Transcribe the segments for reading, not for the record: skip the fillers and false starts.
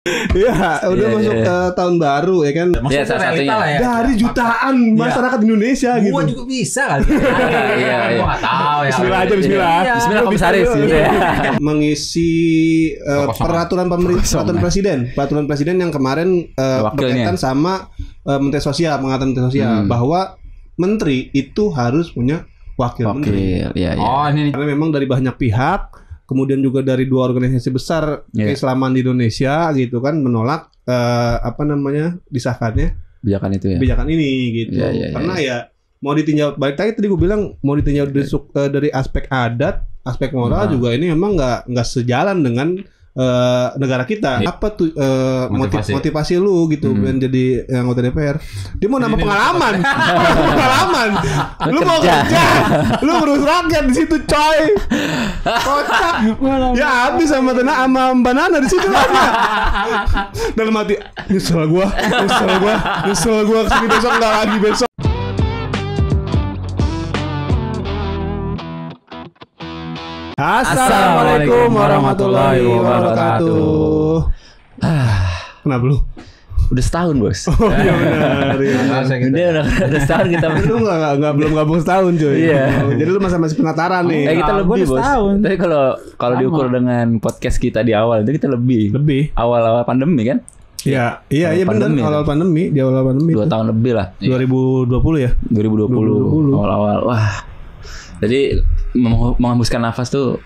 Iya, udah masuk tahun baru ya kan. Maksudnya salah satunya lah ya. Dari jutaan masyarakat Indonesia gitu. Gua juga bisa kali. Iya. Gua enggak tahu ya. Bismillah aja, bismillah. Bismillah Komisaris gitu ya. Mengisi peraturan presiden yang kemarin berkaitan sama Menteri Sosial, mengatakan Menteri Sosial bahwa menteri itu harus punya wakil menteri. Iya. Oh, ini Karena memang dari banyak pihak, kemudian juga dari 2 organisasi besar keislaman di Indonesia gitu kan menolak disahkannya kebijakan ini gitu. Karena ya mau ditinjau balik lagi tadi gue bilang mau ditinjau dari aspek adat, aspek moral juga ini memang nggak sejalan dengan negara kita. Apa tuh motivasi lu gitu menjadi anggota DPR? Dia mau nambah pengalaman. Lu mau kerja. Lu ngurus rakyat di situ, coy. Kocak. Ya habis sama Mbak Nana di situ aja. Dalam hati, nyesel gua kesini besok enggak lagi besok. Assalamualaikum warahmatullahi wabarakatuh. Kenapa lu? Udah setahun, Bos. Oh iya benar. Udah setahun kita. Lu belum gabung setahun, cuy. Iya. Jadi lu masih penataran nih. Kita lebih, Bos. Setahun. Tapi kalau diukur dengan podcast kita di awal itu kita lebih. Awal-awal pandemi kan? Iya benar, awal pandemi, di awal pandemi. 2 tahun lebih lah. 2020 ya? 2020. Awal-awal. Wah. Jadi menghembuskan nafas tuh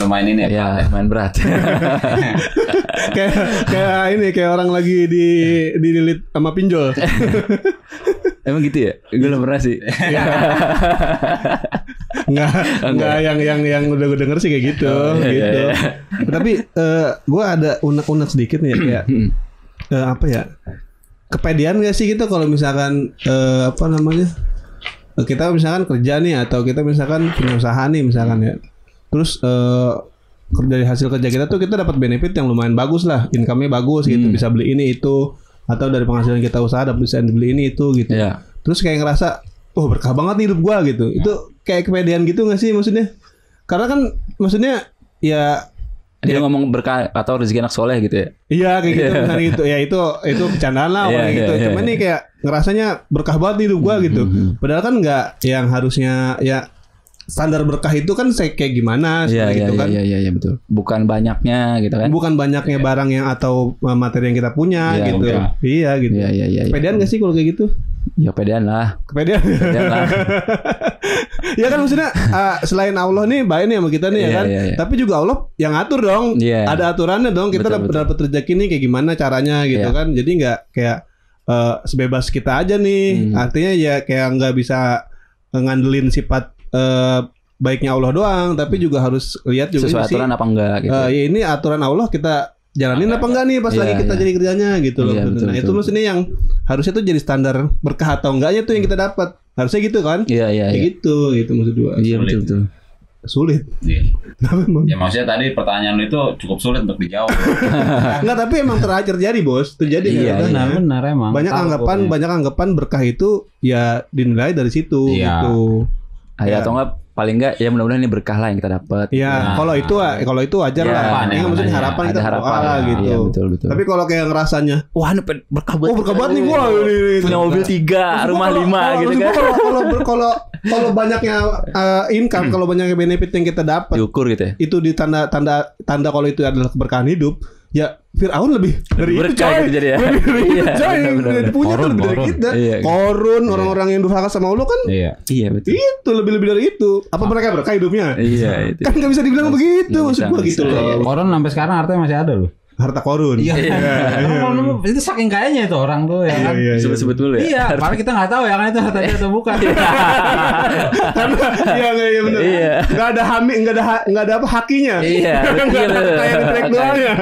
lumayan ini ya lumayan berat. kayak orang lagi dililit sama pinjol. Emang gitu ya? Gue belum pernah sih. Enggak yang udah gue denger sih kayak gitu. Iya. Tapi gue ada unek-unek sedikit nih kayak kepedean gak sih kita kalau misalkan kita misalkan kerja nih atau kita misalkan punya usaha nih misalkan ya. Terus dari hasil kerja kita tuh kita dapat benefit yang lumayan bagus lah, income-nya bagus gitu, bisa beli ini itu, atau dari penghasilan kita usaha bisa beli ini itu gitu. Yeah. Terus kayak ngerasa, berkah banget nih hidup gua gitu. Itu kayak kepedean gitu nggak sih maksudnya? Karena kan maksudnya ya dia ngomong berkah atau rezeki anak soleh gitu ya. Iya kayak gitu misalnya gitu. Ya itu bercandaan lah gitu. Cuman nih kayak ngerasanya berkah banget nih hidup gua gitu. Padahal kan nggak yang harusnya ya standar berkah itu kan kayak gimana gitu kan. Iya betul. Bukan banyaknya gitu kan. Bukan banyaknya barang yang atau materi yang kita punya gitu. Iya gitu. Iya. Kepedean nggak sih kalau kayak gitu? Ya kepedean lah. Ya kan maksudnya selain Allah nih baik nih sama kita nih ya kan. Tapi juga Allah yang ngatur dong. Ada aturannya dong. Kita dapat rezeki nih kayak gimana caranya gitu kan. Jadi nggak kayak sebebas kita aja nih. Artinya ya kayak nggak bisa ngandelin sifat baiknya Allah doang, tapi juga harus lihat juga sesuai aturan apa enggak gitu. Ya ini aturan Allah kita jalanin apa enggak nih pas lagi kita jadi kerjanya gitu loh. Nah itu maksudnya yang harusnya tuh jadi standar berkah atau enggaknya tuh yang kita dapat. Harusnya gitu kan? Iya. Gitu maksud gua. Iya betul. Sulit. Iya. Ya maksudnya tadi pertanyaan lu itu cukup sulit untuk dijawab. Enggak, tapi emang terjadi bos, terjadi. Iya, benar emang. Banyak anggapan berkah itu ya dinilai dari situ gitu. Atau enggak paling enggak ya mudah-mudahan ini berkah lah yang kita dapat. Iya, kalau itu wajar lah. Ini maksudnya harapan kita harapan gitu. Iya, betul. Tapi kalau kayak ngerasanya, wah ini berkah banget. Berkah banget nih gua punya mobil 3, rumah 5 gitu kan. Kalau banyaknya income, kalau banyaknya benefit yang kita dapat, diukur gitu ya. Itu di tanda kalau itu adalah keberkahan hidup. Ya Fir'aun lebih dari itu coy. Gitu jadi ya. Punya tuh lebih dari kita. Korun orang-orang yang durhaka sama Allah kan. Iya betul. Itu lebih dari itu. Apa mereka berkah hidupnya? Iya itu. Kan nggak bisa dibilang begitu maksud gua gitu loh. Korun sampai sekarang artinya masih ada loh. Harta korun. Iya. Itu saking kayanya itu orang tuh ya kan. Sebut-sebut dulu ya. Iya, padahal kita nggak tahu ya kan itu hartanya atau bukan. Iya benar. Enggak ada enggak ada apa hakinya. Iya. Kayak di track doang ya.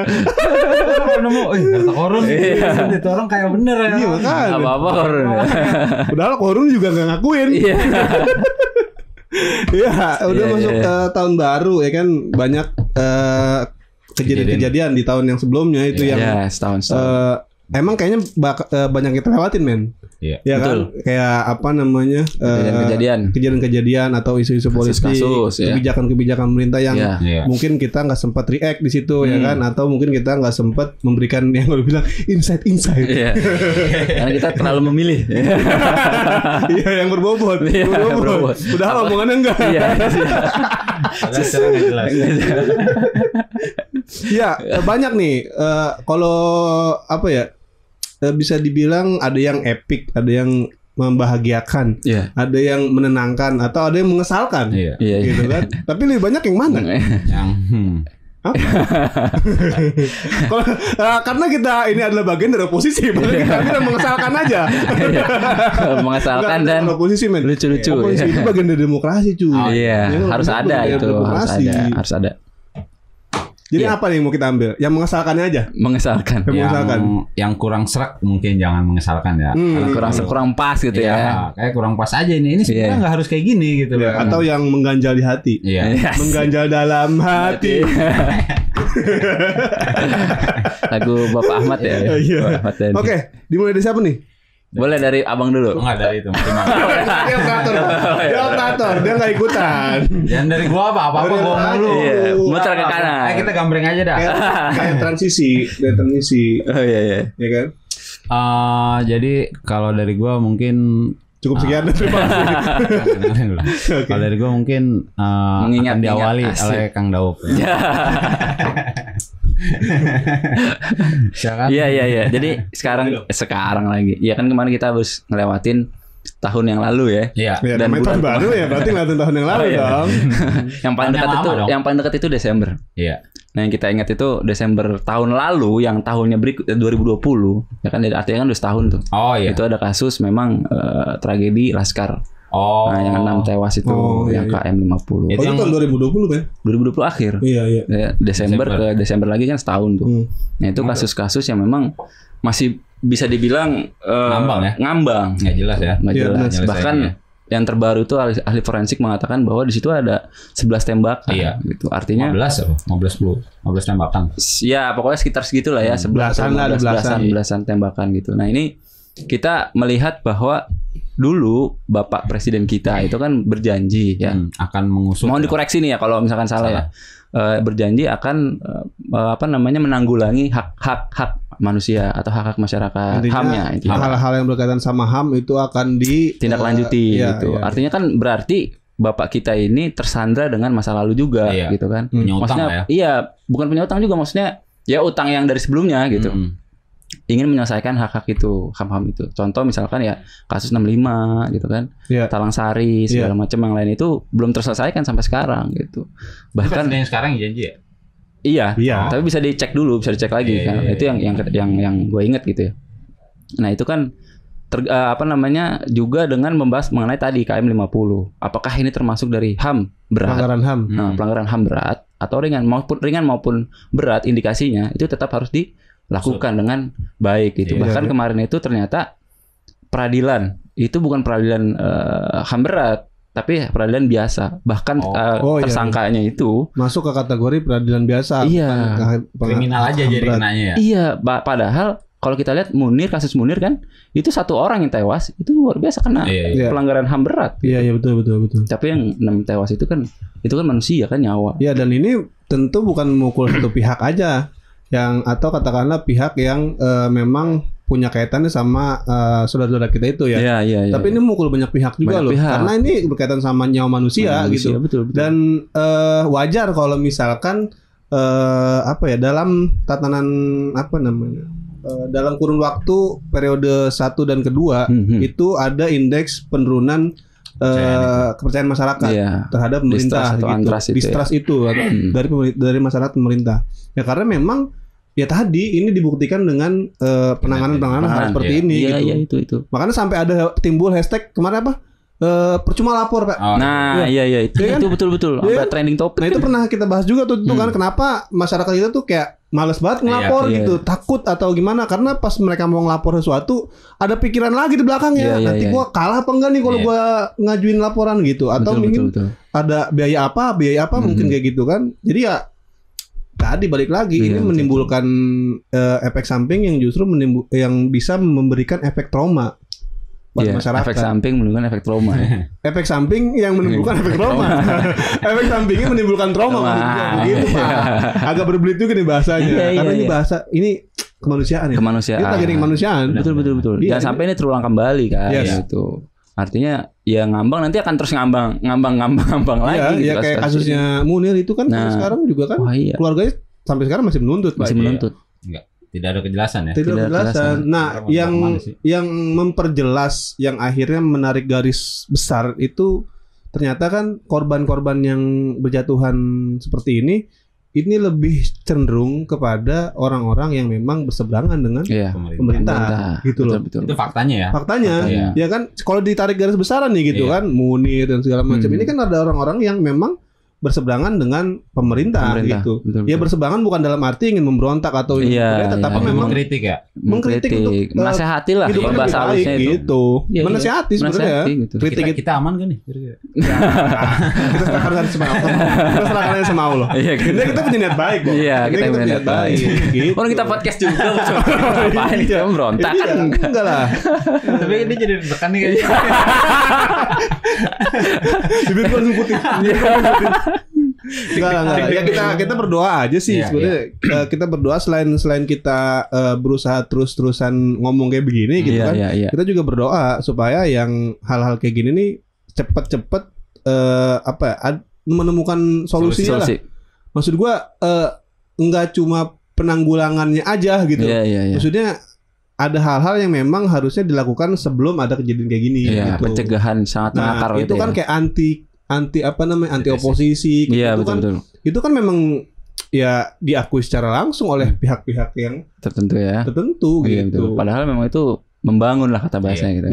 Kalau nemu harta korun itu orang kayak bener ya. Iya kan. Apa korun. Padahal korun juga enggak ngakuin. Iya. Iya, udah masuk tahun baru ya kan banyak kejadian-kejadian di tahun yang sebelumnya itu yang setahun. Emang kayaknya banyak kita lewatin men. Ya kan? Kayak apa namanya? Kejadian-kejadian atau isu-isu politik, kebijakan-kebijakan pemerintah yang mungkin kita nggak sempat react di situ ya kan, atau mungkin kita nggak sempat memberikan yang lo bilang insight. Karena kita terlalu memilih. Iya, yang berbobot. Udah omongannya enggak. Ya, banyak nih. Kalau apa ya? Bisa dibilang ada yang epic, ada yang membahagiakan, ada yang menenangkan, atau ada yang mengesalkan, gitu kan. Tapi lebih banyak yang mana? Karena kita ini adalah bagian dari oposisi, maka kita mengesalkan aja. Mengesalkan dan oposisi, lucu-lucu. Oposisi itu bagian dari demokrasi, cuy. Harus ada itu, harus ada. Jadi apa nih yang mau kita ambil? Yang mengesalkannya aja. Mengesalkan. Yang kurang serak mungkin jangan mengesalkan ya. Kurang pas gitu ya. Kayak kurang pas aja ini. Ini sebenarnya nggak harus kayak gini gitu. Atau yang mengganjal di hati. Mengganjal dalam hati. Lagu Bapak Ahmad ya. Oke, dimulai dari siapa nih? Boleh dari abang dulu. Enggak dari itu. Dia operator. Dia nggak ikutan. Jangan dari gua apa gua mulu. Muter ke kanan. Kita gambreng aja dah. Kayak transisi. Oh iya. Ya kan? Jadi kalau dari gua mungkin cukup sekian. Terima kasih. Kalau dari gua mungkin akan diawali oleh Kang Daup. Iya. Jadi sekarang lagi. Ya kan kemarin kita harus ngelewatin tahun yang lalu ya. Iya. Dan tahun baru ya, berarti ngelewatin tahun yang lalu dong. Yang paling dekat itu Desember. Iya. Nah, yang kita ingat itu Desember tahun lalu, yang tahunnya berikut 2020. Ya kan artinya kan udah setahun tuh. Oh iya. Itu ada kasus memang tragedi Laskar. Nah, yang 6 tewas itu yang KM50. Itu tahun 2020 kan? 2020 akhir. Iya. Desember ke Desember lagi kan setahun tuh. Nah, itu kasus-kasus yang memang masih bisa dibilang ngambang. Nggak jelas ya. Nggak jelas. Bahkan yang terbaru itu ahli forensik mengatakan bahwa di situ ada 11 tembakan. Gitu. Artinya 15 tembakan. Ya, pokoknya sekitar segitulah ya, 11 tembakan gitu. Nah, ini kita melihat bahwa dulu Bapak Presiden kita itu kan berjanji akan mengusut. Mohon dikoreksi nih ya kalau misalkan salah ya. Berjanji akan menanggulangi hak manusia atau hak masyarakat. HAM-nya itu. Hal-hal yang berkaitan sama HAM itu akan ditindaklanjuti gitu. Artinya kan berarti Bapak kita ini tersandra dengan masa lalu juga gitu kan. Maksudnya bukan punya utang juga, maksudnya ya utang yang dari sebelumnya gitu. Ingin menyelesaikan hak-hak itu, HAM itu. Contoh misalkan ya kasus 65 gitu kan. Talang Sari segala macam yang lain itu belum terselesaikan sampai sekarang gitu. Bahkan yang sekarang janji ya? Iya. Tapi bisa dicek dulu, bisa dicek lagi kan. Itu yang gue inget gitu ya. Nah, itu kan juga dengan membahas mengenai tadi KM50. Apakah ini termasuk dari HAM berat? Pelanggaran HAM. Nah, pelanggaran HAM berat atau ringan maupun berat, indikasinya itu tetap harus dilakukan dengan baik gitu. Bahkan kemarin itu ternyata peradilan itu bukan peradilan HAM berat, tapi peradilan biasa. Bahkan tersangkanya itu masuk ke kategori peradilan biasa. Kriminal aja jadi kenanya ya. Iya, padahal kalau kita lihat kasus Munir kan itu 1 orang yang tewas, itu luar biasa kena pelanggaran HAM berat. Iya, betul. Tapi yang 6 tewas itu kan manusia kan, nyawa. Iya, dan ini tentu bukan memukul satu pihak aja. Atau katakanlah pihak yang memang punya kaitannya sama saudara-saudara kita itu ya. Iya. Tapi ini mukul banyak pihak juga loh. Karena ini berkaitan sama nyawa manusia gitu. Betul. Dan wajar kalau misalkan dalam tatanan dalam kurun waktu periode 1 dan kedua itu ada indeks penurunan kepercayaan masyarakat terhadap pemerintah distrust itu dari masyarakat pemerintah. Ya karena memang ya tadi ini dibuktikan dengan penanganan hal seperti ini gitu. Itu. Makanya sampai ada timbul hashtag kemarin apa? Percuma lapor, Pak. Itu betul. Sampai trending topik. Nah, itu pernah kita bahas juga tuh kan kenapa masyarakat kita tuh kayak males banget ngelapor gitu, takut atau gimana, karena pas mereka mau ngelapor sesuatu ada pikiran lagi di belakangnya. Nanti gua kalah apa enggak nih kalau gua ngajuin laporan gitu, atau mungkin ada biaya apa mungkin kayak gitu kan. Jadi ya tadi balik lagi ini menimbulkan efek samping yang justru yang bisa memberikan efek trauma buat masyarakat. Efek samping menimbulkan efek trauma. Efek samping yang menimbulkan efek trauma. Efek sampingnya menimbulkan trauma. Begitu Pak. Agak berbelit juga nih bahasanya. Karena ini bahasa ini kemanusiaan ya. Kita lagi di kemanusiaan. Betul. Jangan sampai ini terulang kembali kan. Gitu. Artinya ya ngambang nanti akan terus ngambang lagi. Iya, kayak kasusnya Munir itu kan sekarang juga kan keluarganya sampai sekarang masih menuntut. Enggak. Tidak ada kejelasan ya. Tidak ada kejelasan. Nah, yang memperjelas, yang akhirnya menarik garis besar itu ternyata kan korban-korban yang berjatuhan seperti ini lebih cenderung kepada orang-orang yang memang berseberangan dengan pemerintah gitu loh. Betul. Itu faktanya ya. Faktanya, ya kan kalau ditarik garis besaran nih gitu kan, Munir dan segala macam. Ini kan ada orang-orang yang memang berseberangan dengan pemerintah gitu. Betul. Ya berseberangan bukan dalam arti ingin memberontak atau tapi memang mengkritik ya. Mengkritik untuk menasehati lah bahasa halusnya itu. Gitu. Menasehati sebenarnya. Gitu. Kritik kita aman gak nih? Kita serahkan sama Allah. Kita punya niat baik, Bang. Iya, kita punya niat baik. Orang kita podcast juga ngapain kita memberontak kan enggak lah. Tapi ini jadi tekan nih kayaknya. Bibir gua putih. Enggak. Ya kita berdoa aja sih sebenarnya. Kita berdoa selain kita berusaha terus-terusan ngomong kayak begini gitu kan. Kita juga berdoa supaya yang hal-hal kayak gini nih cepet-cepet menemukan solusinya lah. Maksud gua enggak cuma penanggulangannya aja gitu. Maksudnya ada hal-hal yang memang harusnya dilakukan sebelum ada kejadian kayak gini gitu. Pencegahan sangat mengakar itu kan kayak anti oposisi gitu. Betul. Itu kan memang ya diakui secara langsung oleh pihak-pihak yang tertentu gitu. Betul. Padahal memang itu membangun lah kata bahasanya gitu.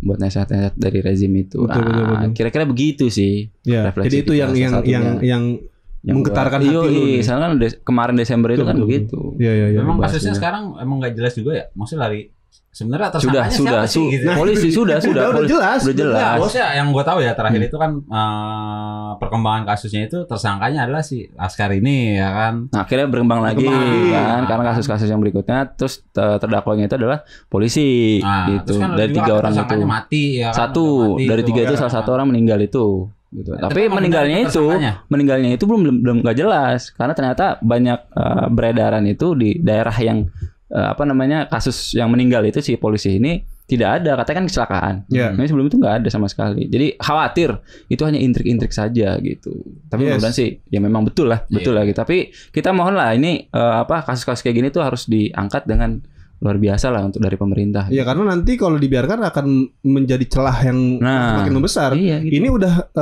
Buat nasihat-nasihat dari rezim itu. Betul. Kira-kira begitu sih. Jadi itu yang menggetarkan hati. Misalnya kan kemarin Desember itu kan begitu. Memang kasusnya sekarang emang nggak jelas juga ya. Maksudnya lari sebenarnya tersangkanya siapa sih gitu. Polisi sudah jelas. Bosnya yang gue tahu ya terakhir itu kan perkembangan kasusnya itu tersangkanya adalah si Laskar ini ya kan. Nah, akhirnya berkembang lagi kan karena kasus-kasus yang berikutnya terus terdakwanya itu adalah polisi gitu. Kan dari 3 orang itu mati ya kan. Satu dari 3 itu salah satu orang meninggal itu. Gitu. Tapi meninggalnya itu belum nggak jelas karena ternyata banyak beredaran itu di daerah yang kasus yang meninggal itu si polisi ini tidak ada, katanya kan kecelakaan. Nah, sebelum itu nggak ada sama sekali. Jadi khawatir itu hanya intrik-intrik saja gitu. Tapi mudah-mudahan sih ya memang betul lah gitu. Tapi kita mohon lah ini kasus-kasus kayak gini tuh harus diangkat dengan luar biasa lah untuk dari pemerintah. Ya karena nanti kalau dibiarkan akan menjadi celah yang semakin membesar. Gitu. Ini udah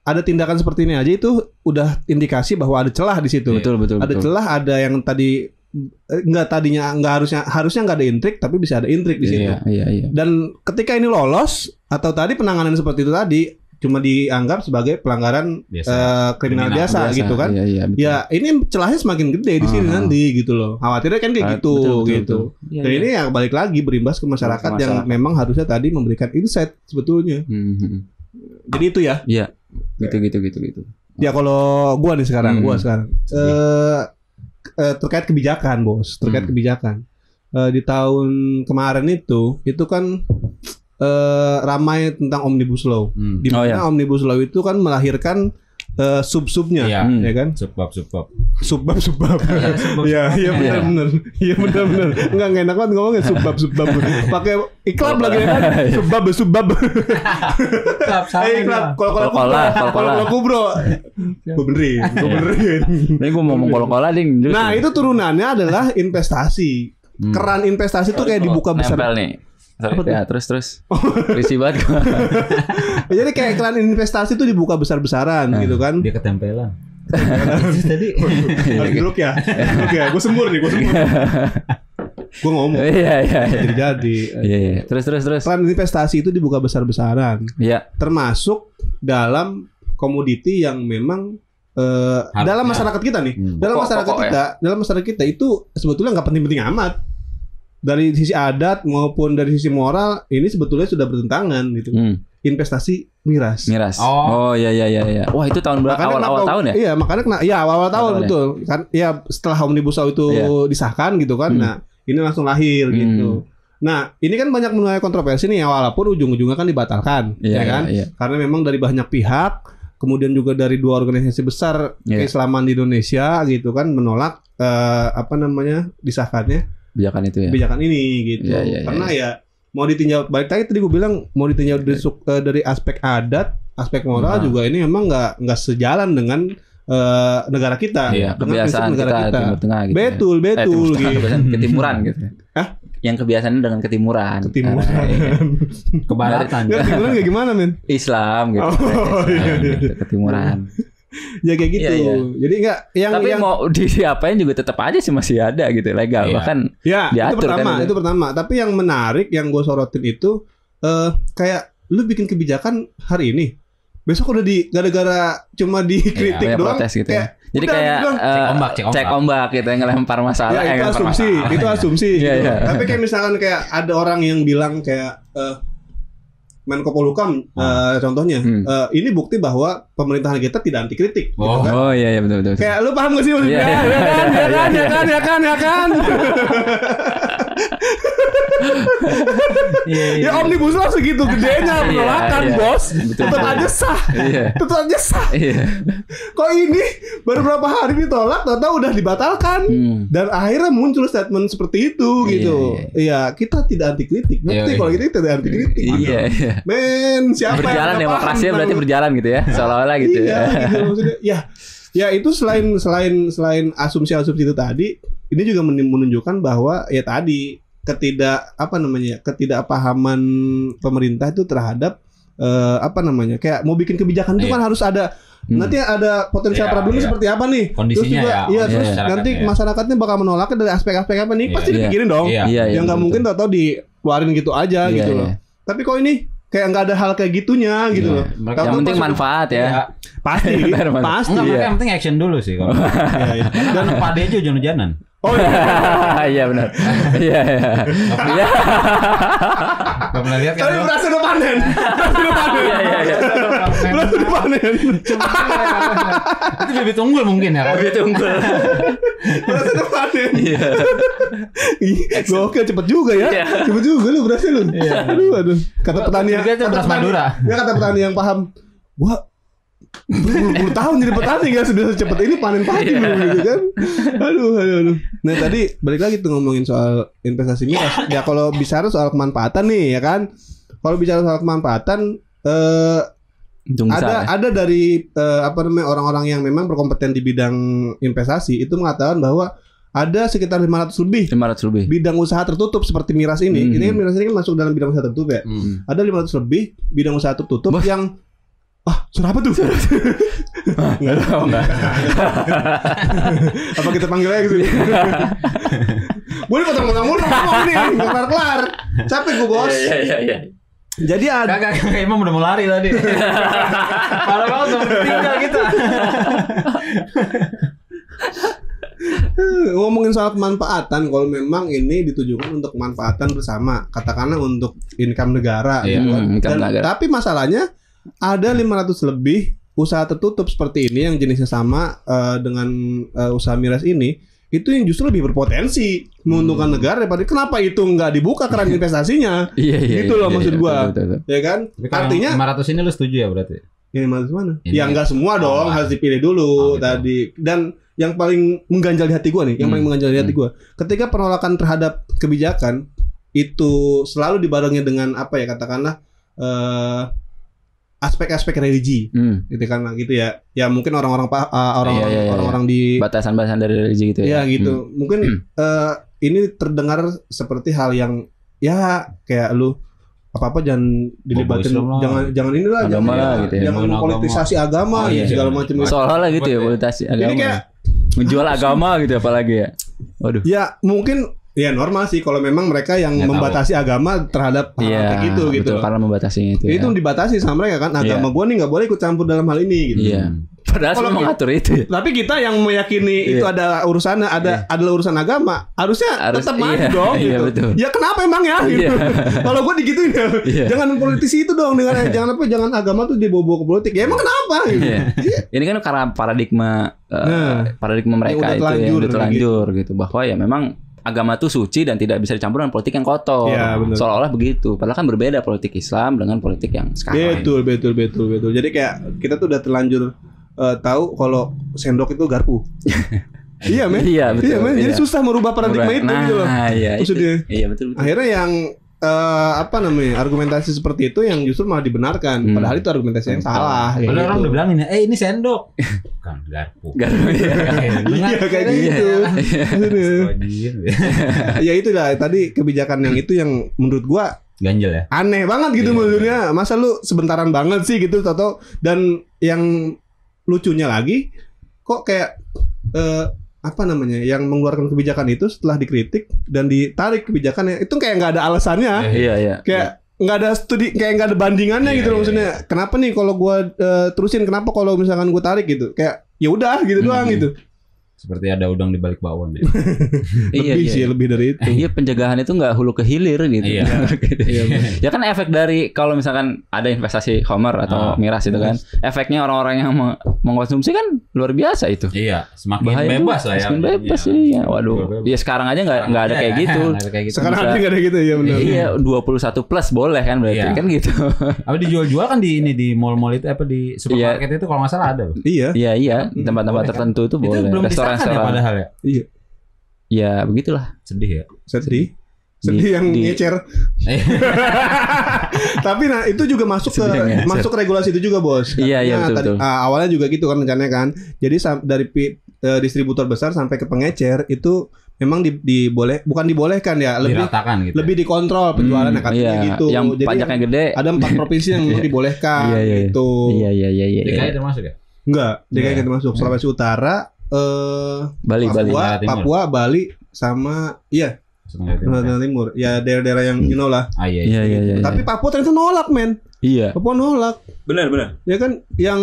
ada tindakan seperti ini aja itu udah indikasi bahwa ada celah di situ. Betul. Ada celah, ada yang tadi harusnya nggak ada intrik tapi bisa ada intrik di situ. Iya. Dan ketika ini lolos atau tadi penanganan seperti itu tadi cuma dianggap sebagai pelanggaran kriminal biasa gitu kan. Ya ini celahnya semakin gede di sini nanti gitu loh. Khawatirnya kan kayak gitu. Dan ini yang balik lagi berimbas ke masyarakat yang memang harusnya tadi memberikan insight sebetulnya. Jadi itu ya. Iya. Gitu. Ya kalau gua nih sekarang, terkait kebijakan, Bos. Kebijakan. Di tahun kemarin itu kan ramai tentang Omnibus Law. Di mana Omnibus Law itu kan melahirkan sub-subnya, ya kan? Subbab. Iya benar. Enggak enak banget ngomongnya subbab. Pakai iklan lagi kan? Subbab. Iklan kol-kola kubro. Gue benerin. Ini gue ngomong kol-kola ding. Nah, itu turunannya adalah investasi. Keran investasi tuh kayak dibuka besar. Nempel nih. Ya, terus. Risi banget. Jadi kayak iklan investasi tuh dibuka besar-besaran gitu kan. Dia ketempelan. Tadi harus geluk ya. Gue sembur nih. Gue ngomong. Iya. Jadi. Iya. Terus. Iklan investasi itu dibuka besar-besaran. Iya. Termasuk dalam komoditi yang memang dalam masyarakat kita nih. Dalam masyarakat kita itu sebetulnya nggak penting-penting amat. Dari sisi adat maupun dari sisi moral ini sebetulnya sudah bertentangan gitu. Investasi miras. Oh iya. Wah, itu tahun berapa? Awal tahun ya? Iya, makanya awal tahun betul. Kan ya setelah Omnibus Law itu disahkan gitu kan. Nah, ini langsung lahir gitu. Nah, ini kan banyak menuai kontroversi nih, walaupun ujung-ujungnya kan dibatalkan, ya kan? Karena memang dari banyak pihak, kemudian juga dari 2 organisasi besar keislaman di Indonesia gitu kan menolak disahkannya kebijakan itu ya. Kebijakan ini gitu. Karena ya mau ditinjau balik lagi tadi gue bilang mau ditinjau dari aspek adat, aspek moral juga ini memang nggak sejalan dengan negara kita, kebiasaan negara kita. Timur Tengah gitu. Betul gitu. Ketimuran gitu. Yang kebiasaannya dengan ketimuran. Kebaratan. Ketimuran kayak gimana, men? Islam gitu. Ketimuran. Ya kayak gitu. Jadi enggak tapi mau diapain juga tetap aja sih masih ada gitu, legal. Bahkan diatur itu pertama. Tapi yang menarik yang gue sorotin itu kayak lu bikin kebijakan hari ini, besok udah gara-gara cuma dikritik doang protes gitu ya. Jadi kayak cek ombak gitu, yang ngelempar masalah. Ya, itu asumsi gitu. Tapi kayak misalkan kayak ada orang yang bilang kayak Menko Polhukam contohnya, ini bukti bahwa pemerintahan kita tidak anti kritik. Gitu kan? Oh iya betul. Kayak lu paham gak sih maksudnya? Ya kan. Ya omnibus law segitu gedenya penolakan bos, tetap aja sah. Kok ini baru berapa hari ditolak, tahu udah dibatalkan, dan akhirnya muncul statement seperti itu gitu. Iya, kita tidak anti kritik. Nanti kalau kita tidak anti kritik. Iya. Men, siapa berjalan yang demokrasinya berarti berjalan gitu ya, seolah-olah gitu ya. Gitu, maksudnya. Ya itu selain asumsi-asumsi itu tadi, ini juga menunjukkan bahwa ya tadi ketidakpahaman pemerintah itu terhadap kayak mau bikin kebijakan itu kan harus ada nanti ada potensial problemnya seperti apa nih kondisinya terus nanti masyarakatnya bakal menolaknya dari aspek-aspek apa nih pasti dipikirin dong yang nggak mungkin tahu dikeluarin gitu aja gitu loh. Tapi kok ini kayak nggak ada hal kayak gitunya gitu loh. Yang penting manfaat ya. Pasti. Yang penting action dulu sih kalau. Dan pade aja hujan-hujanan. Oh iya benar. Iya. Gak pernah lihat kan? Tapi berasa udah panen. Iya. Berasa udah panen. Itu bibit unggul mungkin ya. Bibit unggul. Berasa udah panen. Iya. Gokil cepet juga ya. Cepet juga lu berhasil lu. Aduh. Kata petani yang kata petani yang paham. Wah, 10 tahun jadi petani gak sudah secepat ini panen padi gitu kan. Aduh. Nah tadi balik lagi tuh ngomongin soal investasi miras. Ya kalau bicara soal kemanfaatan nih ya kan. Kalau bicara soal kemanfaatan ada dari orang-orang yang memang berkompeten di bidang investasi itu mengatakan bahwa ada sekitar 500 lebih bidang usaha tertutup seperti miras ini. Ini kan miras ini kan masuk dalam bidang usaha tertutup ya. Ada 500 lebih bidang usaha tertutup yang suara apa tuh? Enggak. Apa kita panggil aja gitu? Boleh potong-potong mulu ngomong nih, enggak kelar-kelar. Capek gue, Bos. Iya. Jadi ada Kagak Imam udah mau lari tadi. Parah banget udah tinggal kita. Ngomongin soal kemanfaatan, kalau memang ini ditujukan untuk kemanfaatan bersama, katakanlah untuk income negara, tapi masalahnya ada 500 lebih usaha tertutup seperti ini yang jenisnya sama dengan usaha miras ini, itu yang justru lebih berpotensi menguntungkan negara daripada kenapa itu nggak dibuka keran investasinya. Gitu loh maksud gua. Betul. Ya kan? Artinya 500 ini lu setuju ya berarti? Yang 500 mana? Ya nggak semua dong, harus dipilih dulu tadi. Dan yang paling mengganjal di hati gua nih, yang paling mengganjal di hati gua, ketika penolakan terhadap kebijakan itu selalu dibarengi dengan katakanlah aspek-aspek religi, gitu kan, gitu ya. Ya mungkin orang-orang di batasan-batasan dari religi gitu ya. Ya gitu. Mungkin ini terdengar seperti hal yang ya kayak lu apa-apa jangan dilibatin, jangan inilah, jangan politisasi agama ya segala macam. Soalnya gitu ya politisasi agama. Ini kayak menjual agama gitu apalagi ya. Waduh. Ya mungkin ya normal sih kalau memang mereka yang membatasi agama terhadap hal kayak gitu. Betul, karena membatasinya itu. Itu dibatasi sama mereka kan, agama gua nih nggak boleh ikut campur dalam hal ini gitu. Padahal kalau mengatur itu. Tapi kita yang meyakini itu ada urusannya, adalah urusan agama, harusnya tetap maju dong gitu. Betul. Ya kenapa emang ya gitu. Kalau gua digituin jangan politisi itu dong, dengan jangan agama tuh dibawa-bawa ke politik. Ya emang kenapa gitu. Ini kan karena paradigma mereka itu yang udah terlanjur gitu, bahwa ya memang agama tuh suci dan tidak bisa dicampur dengan politik yang kotor. Ya, seolah-olah begitu. Padahal kan berbeda politik Islam dengan politik yang sekarang. Betul. Jadi kayak kita tuh udah terlanjur tahu kalau sendok itu garpu. Iya men. Iya betul. Iya men. Jadi susah merubah paradigma itu gitu loh. Iya. Iya betul. Akhirnya yang argumentasi seperti itu yang justru malah dibenarkan. Padahal itu argumentasi yang salah. Padahal orang udah bilang ini sendok. Bukan garpu. Iya kayak gitu. Ya itulah tadi kebijakan yang itu yang menurut gua ganjel ya. Aneh banget gitu maksudnya. Masa lu sebentaran banget sih gitu Toto. Dan yang lucunya lagi kok kayak yang mengeluarkan kebijakan itu setelah dikritik dan ditarik kebijakannya itu kayak nggak ada alasannya. Iya. Kayak nggak ada studi, kayak nggak ada bandingannya gitu loh maksudnya. Kenapa nih kalau gua terusin, kenapa kalau misalkan gua tarik gitu? Kayak ya udah gitu doang gitu. Seperti ada udang di balik bakwan deh. Lebih dari itu. Iya, pencegahan itu nggak hulu ke hilir gitu. Iya. Ya kan efek dari kalau misalkan ada investasi Homer atau miras itu kan, efeknya orang-orang yang mengkonsumsi kan luar biasa itu. Iya, semakin bebas lah ya. Semakin bebas ya. Waduh. Ya sekarang aja nggak ada kayak gitu. Sekarang aja nggak ada gitu ya benar. Iya, 21 plus boleh kan berarti kan gitu. Apa dijual-jual kan di mall-mall itu di supermarket itu kalau nggak salah ada. Iya. Di tempat-tempat tertentu itu boleh. Ya, padahal ya. Iya. Ya begitulah. Sedih ya. Sedih yang ngecer. Tapi itu juga masuk ke regulasi itu juga bos. Iya betul. Awalnya juga gitu kan rencananya kan. Jadi dari distributor besar sampai ke pengecer itu memang bukan dibolehkan ya, diratakan gitu. Lebih dikontrol penjualannya katanya gitu. Yang jadi pajaknya gede. Ada 4 provinsi yang dibolehkan gitu. Iya. DKI termasuk ya? Enggak, DKI termasuk. Sulawesi Utara, Bali, Papua, Bali, sama Nusa Timur. Ya daerah-daerah yang lah. Iya. Tapi Papua ternyata nolak, men. Iya. Papua nolak. Benar. Ya kan yang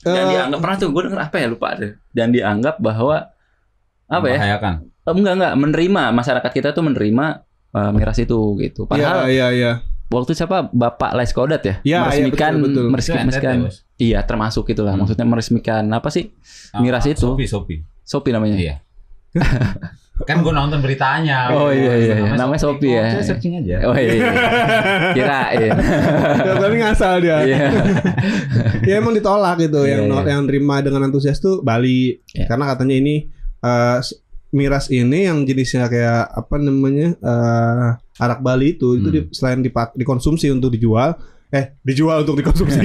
dianggap pernah tuh gue denger apa ya lupa deh. Dan dianggap bahwa membahayakan. Enggak menerima, masyarakat kita tuh menerima miras itu gitu. Padahal Iya. Waktu siapa Bapak Laiskodat ya? Meresmikan meresmikan. Iya, termasuk itulah. Maksudnya meresmikan apa sih? Miras itu. Sopi namanya. Iya. Kan gue nonton beritanya. Oh iya. Namanya Sopi ya. Saya searching aja. Oh iya. Kirain. Tapi ngasal dia. Ya emang ditolak gitu. Yang terima dengan antusias tuh Bali. Karena katanya ini miras ini yang jenisnya kayak arak Bali itu selain dikonsumsi untuk dijual untuk dikonsumsi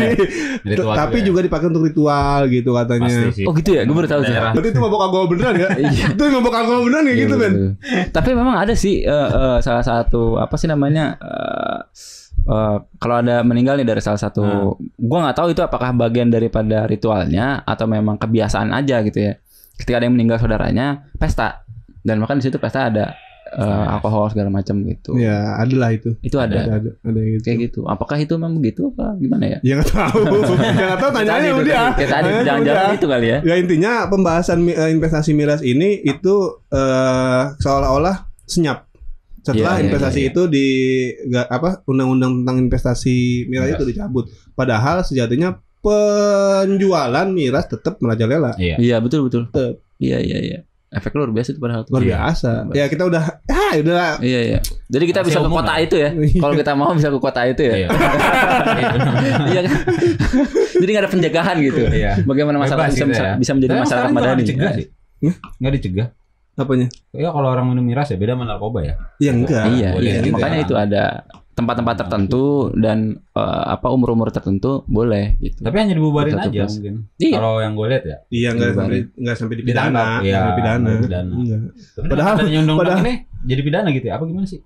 tapi juga dipakai untuk ritual gitu katanya. Oh gitu ya, gue baru tahu sih. Berarti itu mabok agama beneran ya? Itu mabok agama beneran kayak gitu kan? Tapi memang ada sih salah satu kalau ada meninggal nih dari salah satu, gue nggak tahu itu apakah bagian daripada ritualnya atau memang kebiasaan aja gitu ya. Ketika ada yang meninggal saudaranya, pesta, dan makan di situ pesta ada alkohol segala macam gitu. Ya, adalah itu. Itu ada gitu. Kayak gitu. Apakah itu memang begitu apa gimana ya? Ya nggak tahu. Nggak tahu, tanya aja sama dia. Kayak tadi jangan-jangan itu kali ya. Ya intinya pembahasan investasi miras ini itu seolah-olah senyap. Setelah investasi itu di undang-undang tentang investasi miras itu dicabut. Padahal sejatinya penjualan miras tetap merajalela. Iya, betul. Iya. Efek luar biasa itu padahal. Luar biasa. Ya kita udah Iya. Jadi kita bisa ke kota itu ya. Kalau kita mau bisa ke kota itu ya. Iya kan. Jadi nggak ada penjagaan gitu. Bagaimana masyarakat bisa menjadi masyarakat madani? Nggak dicegah. Apanya? Ya kalau orang minum miras ya beda sama narkoba ya. Iya enggak. Iya. Makanya itu ada tempat-tempat tertentu dan umur-umur tertentu boleh gitu. Tapi hanya dibubarin aja mungkin. Kalau yang gue lihat ya. Iya enggak sampai dipidana. Iya, dipidana. Padahal undang-undang ini jadi pidana gitu ya. Apa gimana sih?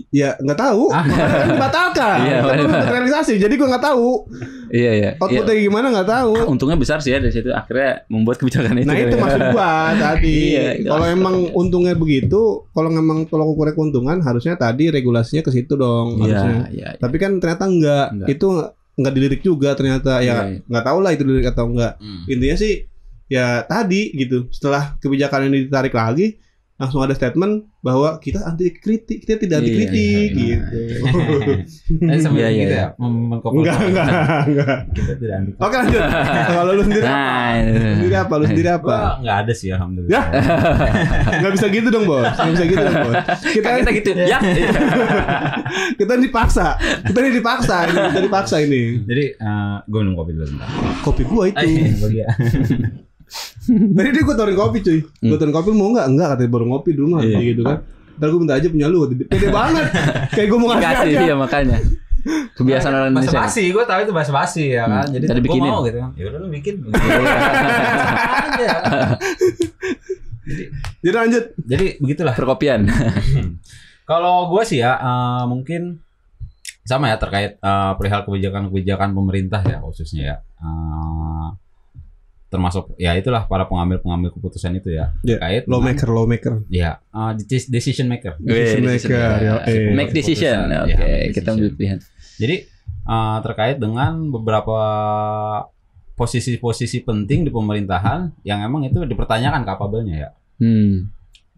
Ya nggak tahu. Makanya dibatalkan. Realisasi. Jadi gue nggak tahu. Iya. Outputnya gimana nggak tahu. Untungnya besar sih ya dari situ. Akhirnya membuat kebijakan itu. Nah itu maksud gua tadi. Kalau emang untungnya begitu, kalau ukurnya keuntungan, harusnya tadi regulasinya ke situ dong. Harusnya. Tapi kan ternyata enggak. Itu nggak dilirik juga ternyata. Ya nggak tahu lah itu dilirik atau enggak. Intinya sih ya tadi gitu. Setelah kebijakan ini ditarik lagi, langsung ada statement bahwa kita anti kritik, kita tidak anti kritik gitu. Iya gitu ya. Enggak. Kita tidak anti. Oke lanjut. Kalau lu sendiri apa? Lu sendiri apa? Gua enggak ada sih alhamdulillah. Ya. Enggak bisa gitu dong, Bos. Enggak bisa gitu dong, Bos. Kita gitu. Ya. Kita dipaksa. Kita dipaksa ini. Jadi gue minum kopi dulu bentar. Kopi gua itu. Tadi dia gue tawarin kopi cuy. Gue tawarin kopi mau nggak? Enggak katanya baru ngopi dulu mah gitu kan. Ntar gue minta aja punya lu. Pede banget. Kayak gue mau ngasih aja. Iya makanya. Kebiasaan orang Indonesia. Basa-basi, gue tahu itu basa-basi ya kan. Jadi gue mau gitu kan. Ya udah lu bikin. Jadi lanjut. Jadi begitulah perkopian. Kalau gue sih ya mungkin sama ya terkait perihal kebijakan pemerintah ya khususnya ya. Termasuk ya itulah para pengambil keputusan itu ya terkait lawmaker ya decision maker make decision oke kita ambil pilihan. Jadi terkait dengan beberapa posisi-posisi penting di pemerintahan yang emang itu dipertanyakan kapabelnya ya.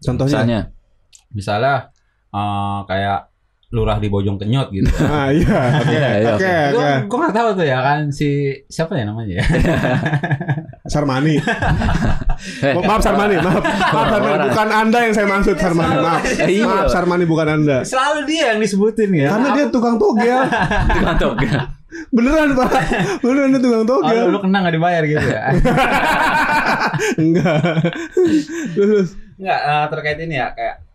Contohnya misalnya kayak lurah di Bojongkenyot gitu. Iya. Oke. Gue nggak tahu tuh ya kan si siapa ya namanya ya. Sarmani. Maaf Sarmani, maaf Sarmani. Bukan Anda yang saya maksud Sarmani. Maaf Sarmani bukan Anda. Selalu dia yang disebutin ya. Karena dia tukang togel. Beneran Pak. Beneran dia tukang togel. Lu kena nggak dibayar gitu ya? Enggak. Enggak terkait ini ya kayak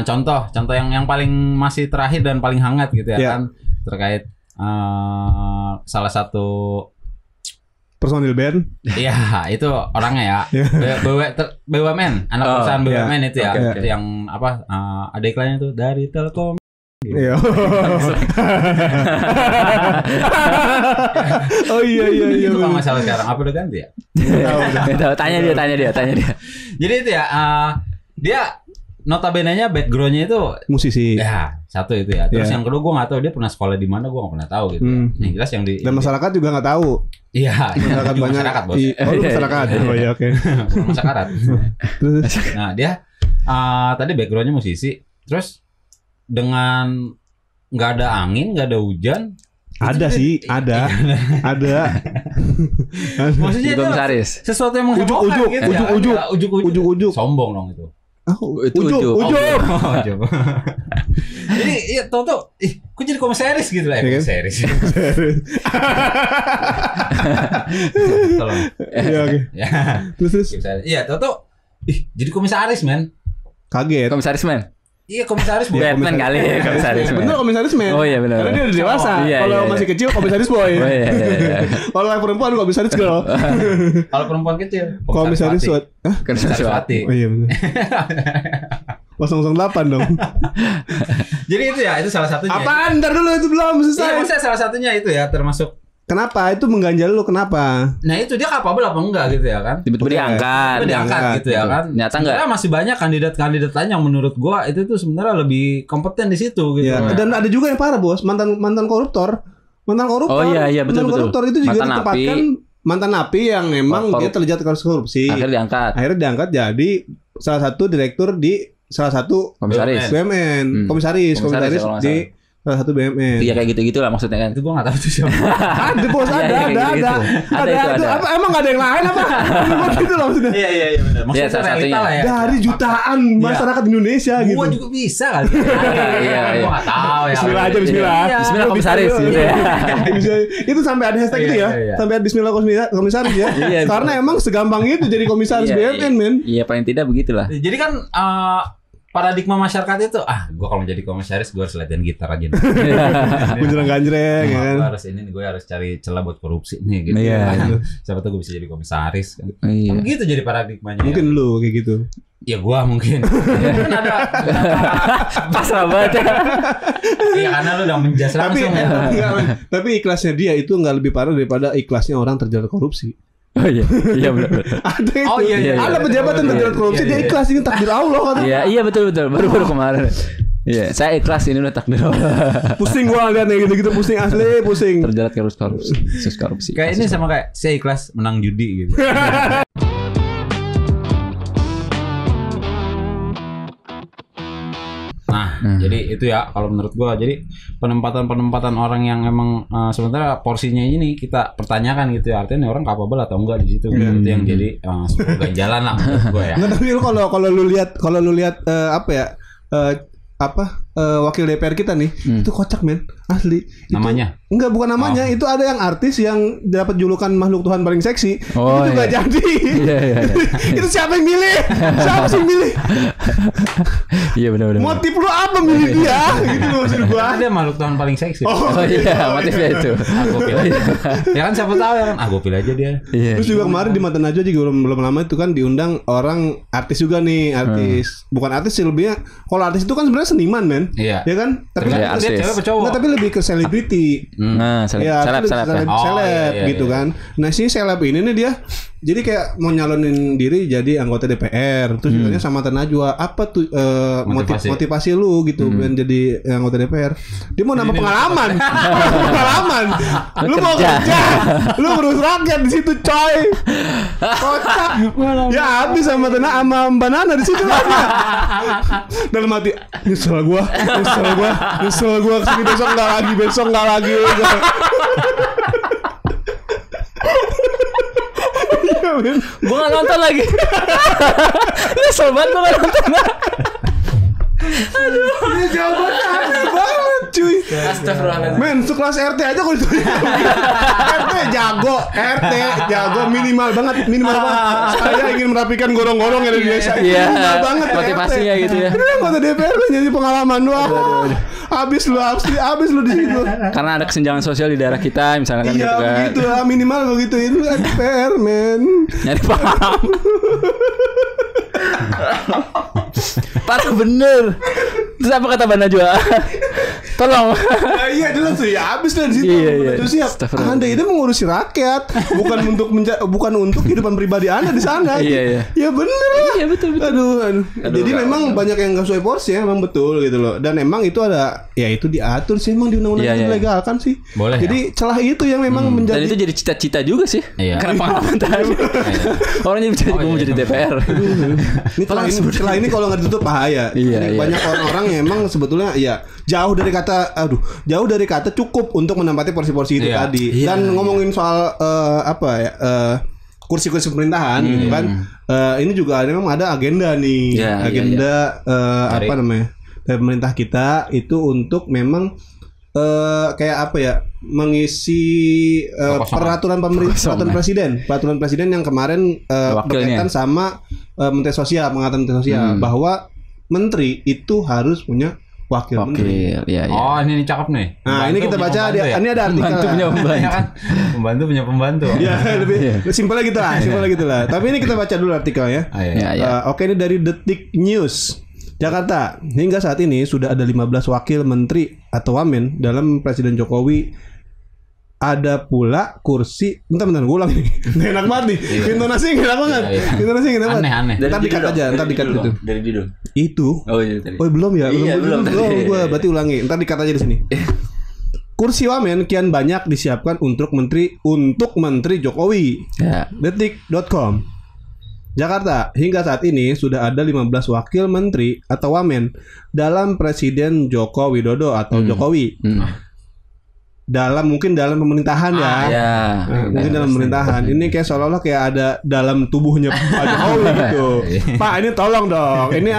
contoh yang paling masih terakhir dan paling hangat gitu ya kan terkait salah satu personil band. Iya, itu orangnya ya. BUMN, anak perusahaan BUMN itu ya. Itu yang apa ada iklannya tuh dari Telkom. Iya. Oh iya. Itu kalau masalah sekarang apa udah ganti ya? Tahu tanya dia. Jadi itu ya dia notabene-nya background-nya itu musisi. Ya, satu itu ya. Terus yang kedua gue nggak tahu dia pernah sekolah di mana, gue nggak pernah tahu gitu. Yang jelas yang di dan masyarakat juga nggak tahu. Iya, masyarakat banyak. Masyarakat, Bos. Masyarakat. Oh iya, oke. Masyarakat. Nah, dia tadi background-nya musisi. Terus dengan nggak ada angin, nggak ada hujan. Ada sih, ada. Maksudnya itu sesuatu yang menghebohkan gitu. Ujuk-ujuk. Sombong dong itu. Ujuk. Jadi ya tau kok jadi komisaris gitu lah komisaris. Tolong. Iya oke. Terus. Iya tau jadi komisaris men. Kaget. Komisaris men. Iya komisaris boy. Batman kali ya komisaris man. Bener komisaris man. Oh iya benar. Karena dia udah dewasa. Kalau masih kecil komisaris boy. Oh iya. Kalau perempuan komisaris girl. Kalau perempuan kecil komisaris SWAT. Komisaris SWAT. Oh iya benar. 008 dong. Jadi itu ya itu salah satunya. Apaan? Ntar dulu itu belum selesai. Iya maksudnya salah satunya itu ya termasuk. Kenapa? Itu mengganjal lu kenapa? Nah itu dia kapabel apa enggak gitu ya kan? Tiba-tiba diangkat gitu ya kan? Nyata enggak? Karena masih banyak kandidat-kandidat lain yang menurut gua itu tuh sebenarnya lebih kompeten di situ gitu. Ya. Dan ada juga yang parah bos, mantan koruptor. Oh iya betul. Koruptor itu juga ditempatkan mantan napi yang memang dia terlibat kasus korupsi. Akhirnya diangkat jadi salah satu direktur di salah satu komisaris BUMN, komisaris di salah satu BUMN. Iya kayak gitu-gitu lah maksudnya kan. Itu gua enggak tahu tuh siapa. Ada bos, ada. Apa emang enggak ada yang lain apa? Gitu loh maksudnya. Iya benar. Maksudnya salah satunya ya. Dari jutaan masyarakat Indonesia gitu. Gua juga bisa kali. Iya. Gua enggak tahu ya. Bismillah. Bismillah komisaris gitu ya. Itu sampai ada hashtag itu ya. Sampai ada bismillah komisaris ya. Karena emang segampang itu jadi komisaris BUMN men. Iya paling tidak begitulah. Jadi kan paradigma masyarakat itu gue kalau menjadi komisaris gue harus latihan gitar aja nih. Ganjreng ya kan. Gue harus cari celah buat korupsi nih gitu. Iya. Siapa tahu gue bisa jadi komisaris kan. Iya. Gitu jadi paradigmanya. Mungkin lu kayak gitu. Ya gue mungkin. Kan ada pasrah banget. Iya karena lu udah menjas langsung ya. Tapi ikhlasnya dia itu enggak lebih parah daripada ikhlasnya orang terjerat korupsi. Oh iya benar. Ada itu. Ada pejabat yang terjerat korupsi dia ikhlas ini takdir Allah kan. Iya betul. Baru kemarin. Iya, saya ikhlas ini udah takdir Allah. Pusing gua lihat nih gitu pusing asli, pusing. Terjerat korupsi. Kayak ini sama kayak saya ikhlas menang judi gitu. Jadi itu ya kalau menurut gua. Jadi penempatan orang yang emang sementara porsinya ini kita pertanyakan gitu ya. Artinya orang capable atau enggak di situ. Itu yang jadi sebuah jalan lah menurut gua ya. Nggak, tapi kalau lu lihat wakil DPR kita nih itu kocak men, asli. Namanya? Enggak, bukan namanya. Itu ada yang artis yang dapat julukan makhluk Tuhan paling seksi. Itu nggak jadi. Itu siapa yang milih? Siapa sih yang milih? Iya benar. Motif lu apa milih dia? Gitu maksud gua. Ada makhluk Tuhan paling seksi. Oh iya, motifnya itu. Aku pilih. Ya kan siapa tahu ya kan. Aku pilih aja dia. Terus juga kemarin di Mata Najwa juga belum lama itu kan diundang orang artis juga nih, artis. Bukan artis sih, lebihnya kalau artis itu kan sebenarnya seniman men. Iya. Ya kan? Tapi dia cewek apa cowok? Tapi lebih ke selebriti. Nah, seleb gitu kan. Nah, si seleb ini nih dia jadi kayak mau nyalonin diri jadi anggota DPR. Terus bilangnya sama Mata Najwa, apa tuh motivasi lu gitu ben jadi anggota DPR. Dia mau nambah pengalaman. Pengalaman. Lu mau kerja. Lu ngurus rakyat di situ, coy. Kocak. Ya habis sama Mbak Nana di situ lah. Dalam hati, nyesel gua kesini besok nggak lagi. Gue gak nonton lagi. Nyesel banget gue gak nonton. Ini jawabannya aneh banget cuy. Astagfirullahaladzim. Men, sekelas RT aja kalau itu RT jago minimal banget. Saya ingin merapikan gorong-gorong yang ada di desa. Minimal banget motivasinya gitu ya. Ini anggota DPR jadi pengalaman. Wah, habis lu di situ. Karena ada kesenjangan sosial di daerah kita misalnya kan. Iya gitu kan. begitu lah, minimal begitu. Itu DPR men. Nyari paham. Parah bener. Terus apa kata Mbak Najwa? Tolong. Iya jelas sih. Habis lah di situ. Itu siap. Anda ini mengurusi rakyat, bukan untuk kehidupan pribadi Anda di sana. Iya. Ya bener. Iya betul. Aduh. Jadi memang banyak yang nggak sesuai porsi ya, emang betul gitu loh. Dan emang itu ada, ya itu diatur sih emang di undang-undang dilegalkan sih. Boleh. Jadi celah itu yang memang menjadi. Dan itu jadi cita-cita juga sih. Iya. Karena pengalaman tadi. Orangnya bisa mau jadi DPR. Ini celah ini kalau nggak ditutup bahaya. Iya. Banyak orang-orang yang emang sebetulnya ya jauh dari kata cukup untuk menempati porsi-porsi itu tadi. Dan ngomongin soal kursi-kursi pemerintahan gitu kan. Ini juga memang ada agenda nih. Apa namanya? Dari pemerintah kita itu untuk memang mengisi peraturan presiden yang kemarin berkaitan sama Menteri Sosial, pengangkatan Menteri Sosial bahwa menteri itu harus punya wakil menteri. Ya. Oh, ini cakep nih. Nah, ini kita baca ini ada artikel. Pembantu punya pembantu. Ya, lebih simpelnya gitu lah. Tapi ini kita baca dulu artikelnya. Oke, ini dari Detik News. Jakarta, hingga saat ini sudah ada 15 wakil menteri atau wamen dalam Presiden Jokowi. Ada pula kursi. Bentar, gue ulang ini. Enak banget nih. Intonasi enak banget. Intonasi enak banget. Aneh. Ntar dikat itu. Dari judul. Itu. Oh iya tadi. Oh belum ya? Belum. Gue berarti ulangi. Ntar dikat aja di sini. Kursi wamen kian banyak disiapkan untuk menteri Jokowi. Detik.com. Jakarta, hingga saat ini sudah ada 15 wakil menteri atau wamen dalam Presiden Joko Widodo atau Jokowi. Mungkin dalam pemerintahan mungkin dalam pemerintahan. Ini kayak seolah-olah kayak ada dalam tubuhnya Pak Jokowi gitu. Pak, ini tolong dong. Ini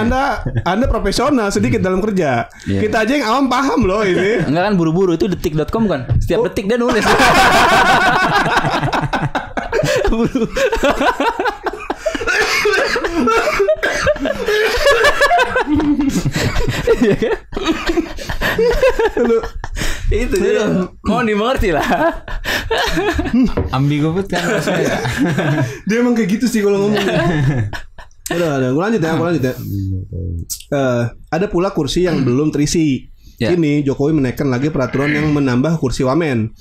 Anda profesional sedikit dalam kerja. Kita aja yang awam paham loh ini. Enggak kan buru-buru, itu detik.com kan. Setiap detik dia nulis. Itu dia. Mau dimengerti lah. Ambigu kan saya. Dia emang kayak gitu sih kalau ngomong. Udah, gue lanjut ya. Ada pula kursi yang belum terisi. Kini Jokowi menaikkan lagi peraturan yang menambah kursi wamen.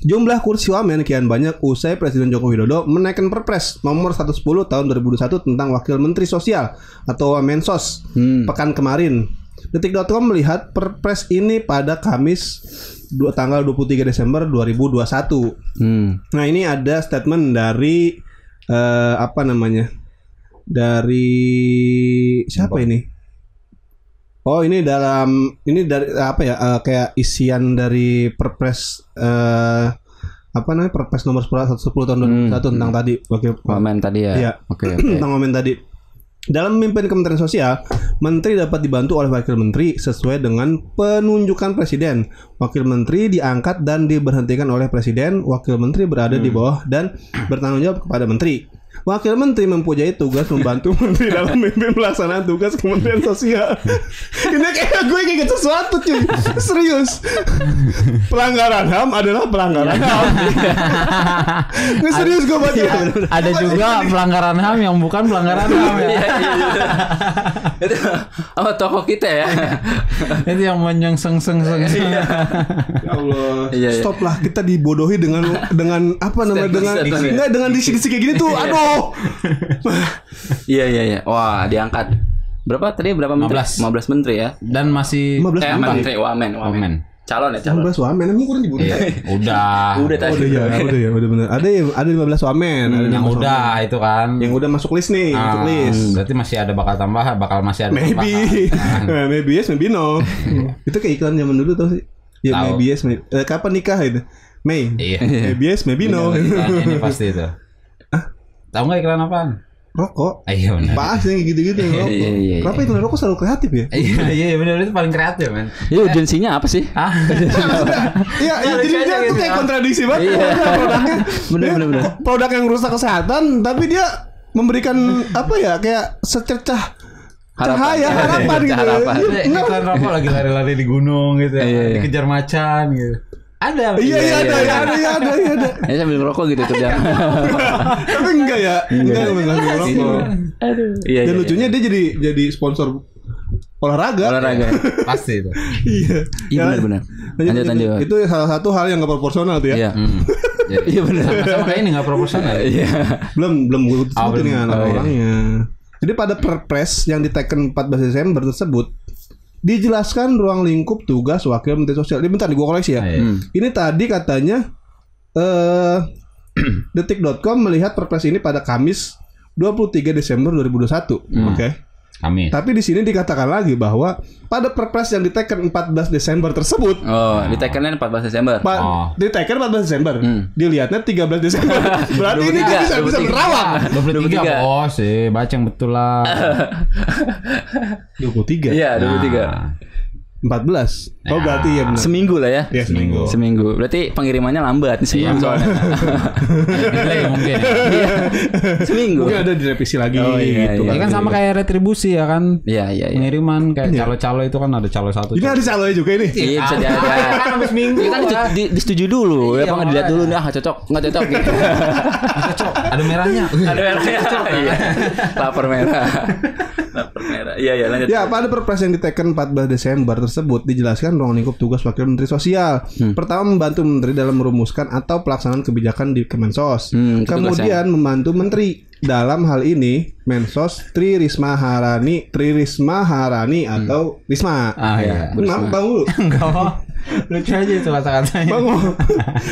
Jumlah kursi wamen kian banyak usai Presiden Joko Widodo menaikkan Perpres nomor 110 tahun 2021 tentang Wakil Menteri Sosial atau Wamensos pekan kemarin. Detik.com melihat Perpres ini pada Kamis tanggal 23 Desember 2021. Nah, ini ada statement dari dari siapa ini? Oh, ini dari apa ya? Kayak isian dari Perpres apa namanya? Perpres nomor 10 tahun 2001 tentang tadi. Wamen tadi ya. Iya. Oke. Tentang wamen tadi. Dalam memimpin Kementerian Sosial, menteri dapat dibantu oleh wakil menteri sesuai dengan penunjukan presiden. Wakil menteri diangkat dan diberhentikan oleh presiden. Wakil menteri berada di bawah dan bertanggung jawab kepada menteri. Wakil menteri mempunyai tugas membantu menteri dalam memimpin pelaksanaan tugas Kementerian Sosial. Ini kayak gue ingat sesuatu cuy. Serius. Pelanggaran HAM adalah pelanggaran HAM. Gue serius gue baca. Ada juga pelanggaran HAM yang bukan pelanggaran HAM ya. Itu tokoh kita ya. Itu yang menyengseng-seng. Ya Allah. Stop lah, kita dibodohi dengan apa namanya, dengan diksi-diksi kayak gini tuh. Aduh. Iya. Wah, diangkat. Berapa tadi? Berapa menteri? 15 menteri ya. Dan masih menteri wamen. Calon. 15 wamen emang kurang dibunuh. Udah tadi. Udah benar. Ada 15 wamen, yang udah itu kan. Yang udah masuk list nih, masuk list. Berarti masih ada masih ada maybe. Maybe yes, maybe no. Itu kayak iklan zaman dulu tau sih. Ya maybe yes, kapan nikah itu? May. Maybe yes, maybe no. Ini pasti itu. Tahu nggak iklan apaan? Rokok. Iya benar. Pas yang gitu-gitu rokok. Kenapa iklan rokok selalu kreatif ya? Iya benar, itu paling kreatif men. Iya, urgensinya apa sih? Iya jadi dia tuh kayak kontradiksi banget. Produknya bener. Produk yang rusak kesehatan tapi dia memberikan apa ya, kayak secercah harapan gitu. Iklan rokok lagi lari-lari di gunung gitu ya, dikejar macan gitu. Ada. Iya ada. Ya sambil ngerokok gitu tuh dia. Tapi enggak ya. Enggak ngerokok. Aduh. Dan lucunya dia jadi sponsor olahraga. Pasti itu. Iya benar. Lanjut. Itu salah satu hal yang enggak proporsional tuh ya. Iya benar. Sama kayak ini enggak proporsional. Iya. Belum gue sebutin dengan orangnya. Jadi pada Perpres yang diteken 14 Desember tersebut dijelaskan ruang lingkup tugas wakil menteri sosial. Ini bentar nih gue koleksi ya. Ini tadi katanya detik.com melihat Perpres ini pada Kamis 23 Desember 2021. Oke. Kamis. Tapi di sini dikatakan lagi bahwa pada Perpres yang diteken 14 Desember tersebut. Ditekennya 14 Desember. Diteken 14 Desember. Dilihatnya 13 Desember. Berarti 23, ini kan bisa merawat. 23 bos sih, baca yang betul lah. 23. Iya, 23. 14. Oh berarti ya benar. Seminggu lah ya. Ya seminggu. Berarti pengirimannya lambat seminggu soalnya. Mungkin. Seminggu. Mungkin ada direvisi lagi gitu. Ini kan sama kayak retribusi ya kan. Iya. Pengiriman kayak calo-calo itu kan ada calo 1. Ini ada calo juga ini. Iya bisa jadi. Kan habis minggu. Kan disetujui dulu ya, Bang, dilihat dulu nih, enggak cocok gitu. Cocok. Ada merahnya. Iya. Lapor merah. Iya lanjut. Ya, pada Perpres yang diteken 14 Desember tersebut dijelaskan ruang lingkup tugas wakil menteri sosial. Pertama, membantu menteri dalam merumuskan atau pelaksanaan kebijakan di Kemensos. Kemudian membantu menteri dalam hal ini Mensos Tri Risma Harani atau Risma. Tahu? Enggak mau. Lucu aja itu kata-katanya.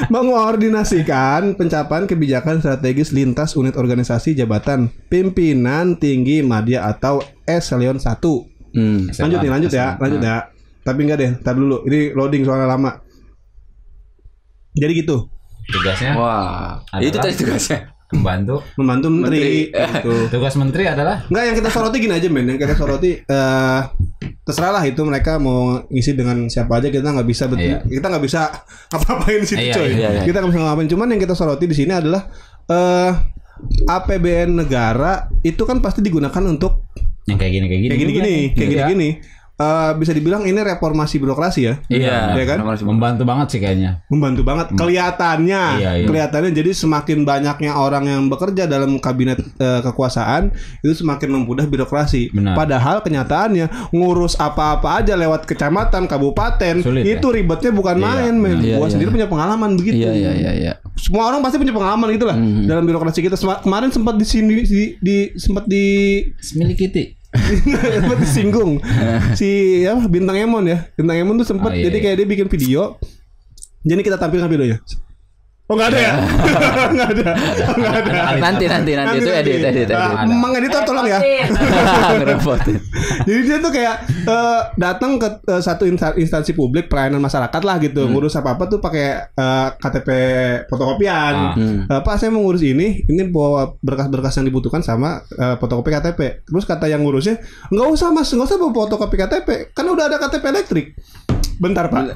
Mengordinasikan pencapaian kebijakan strategis lintas unit organisasi jabatan pimpinan tinggi media atau eselon 1. Lanjut ya. Tapi enggak deh, tar dulu. Ini loading soalnya lama. Jadi gitu. Tugasnya. Wah, itu tadi tugasnya. Membantu menteri. Gitu. Tugas menteri adalah enggak, yang kita soroti gini aja men. Yang kita soroti terserah lah itu mereka mau ngisi dengan siapa aja, kita nggak bisa kita nggak bisa apa-apain di situ coy. Kita nggak bisa ngapain. Cuman yang kita soroti di sini adalah APBN negara itu kan pasti digunakan untuk yang kayak gini. Bisa dibilang ini reformasi birokrasi ya. Iya kan? Membantu banget sih kayaknya. Membantu banget kelihatannya. Kelihatannya, jadi semakin banyaknya orang yang bekerja dalam kabinet kekuasaan itu semakin mempermudah birokrasi. Benar. Padahal kenyataannya ngurus apa-apa aja lewat kecamatan, kabupaten, sulit, itu ribetnya bukan main, men. Gua sendiri punya pengalaman begitu. Iya. Semua orang pasti punya pengalaman itulah dalam birokrasi kita. Kemarin sempat di sini sempat Smilikiti. sempat disinggung si Bintang Emon tuh sempat jadi kayak dia bikin video, jadi kita tampilkan videonya. Oh nggak ada ya? Nggak ada. Nanti itu edit. Mang editor tolong ya. Ngerepotin. Jadi dia tuh kayak datang ke satu instansi publik pelayanan masyarakat lah gitu, ngurus apa tuh pakai KTP fotokopian. Pak saya mau ngurus ini bawa berkas-berkas yang dibutuhkan sama fotokopi KTP. Terus kata yang ngurusnya, nggak usah mas, nggak usah bawa fotokopi KTP, kan udah ada KTP elektrik. Bentar Pak,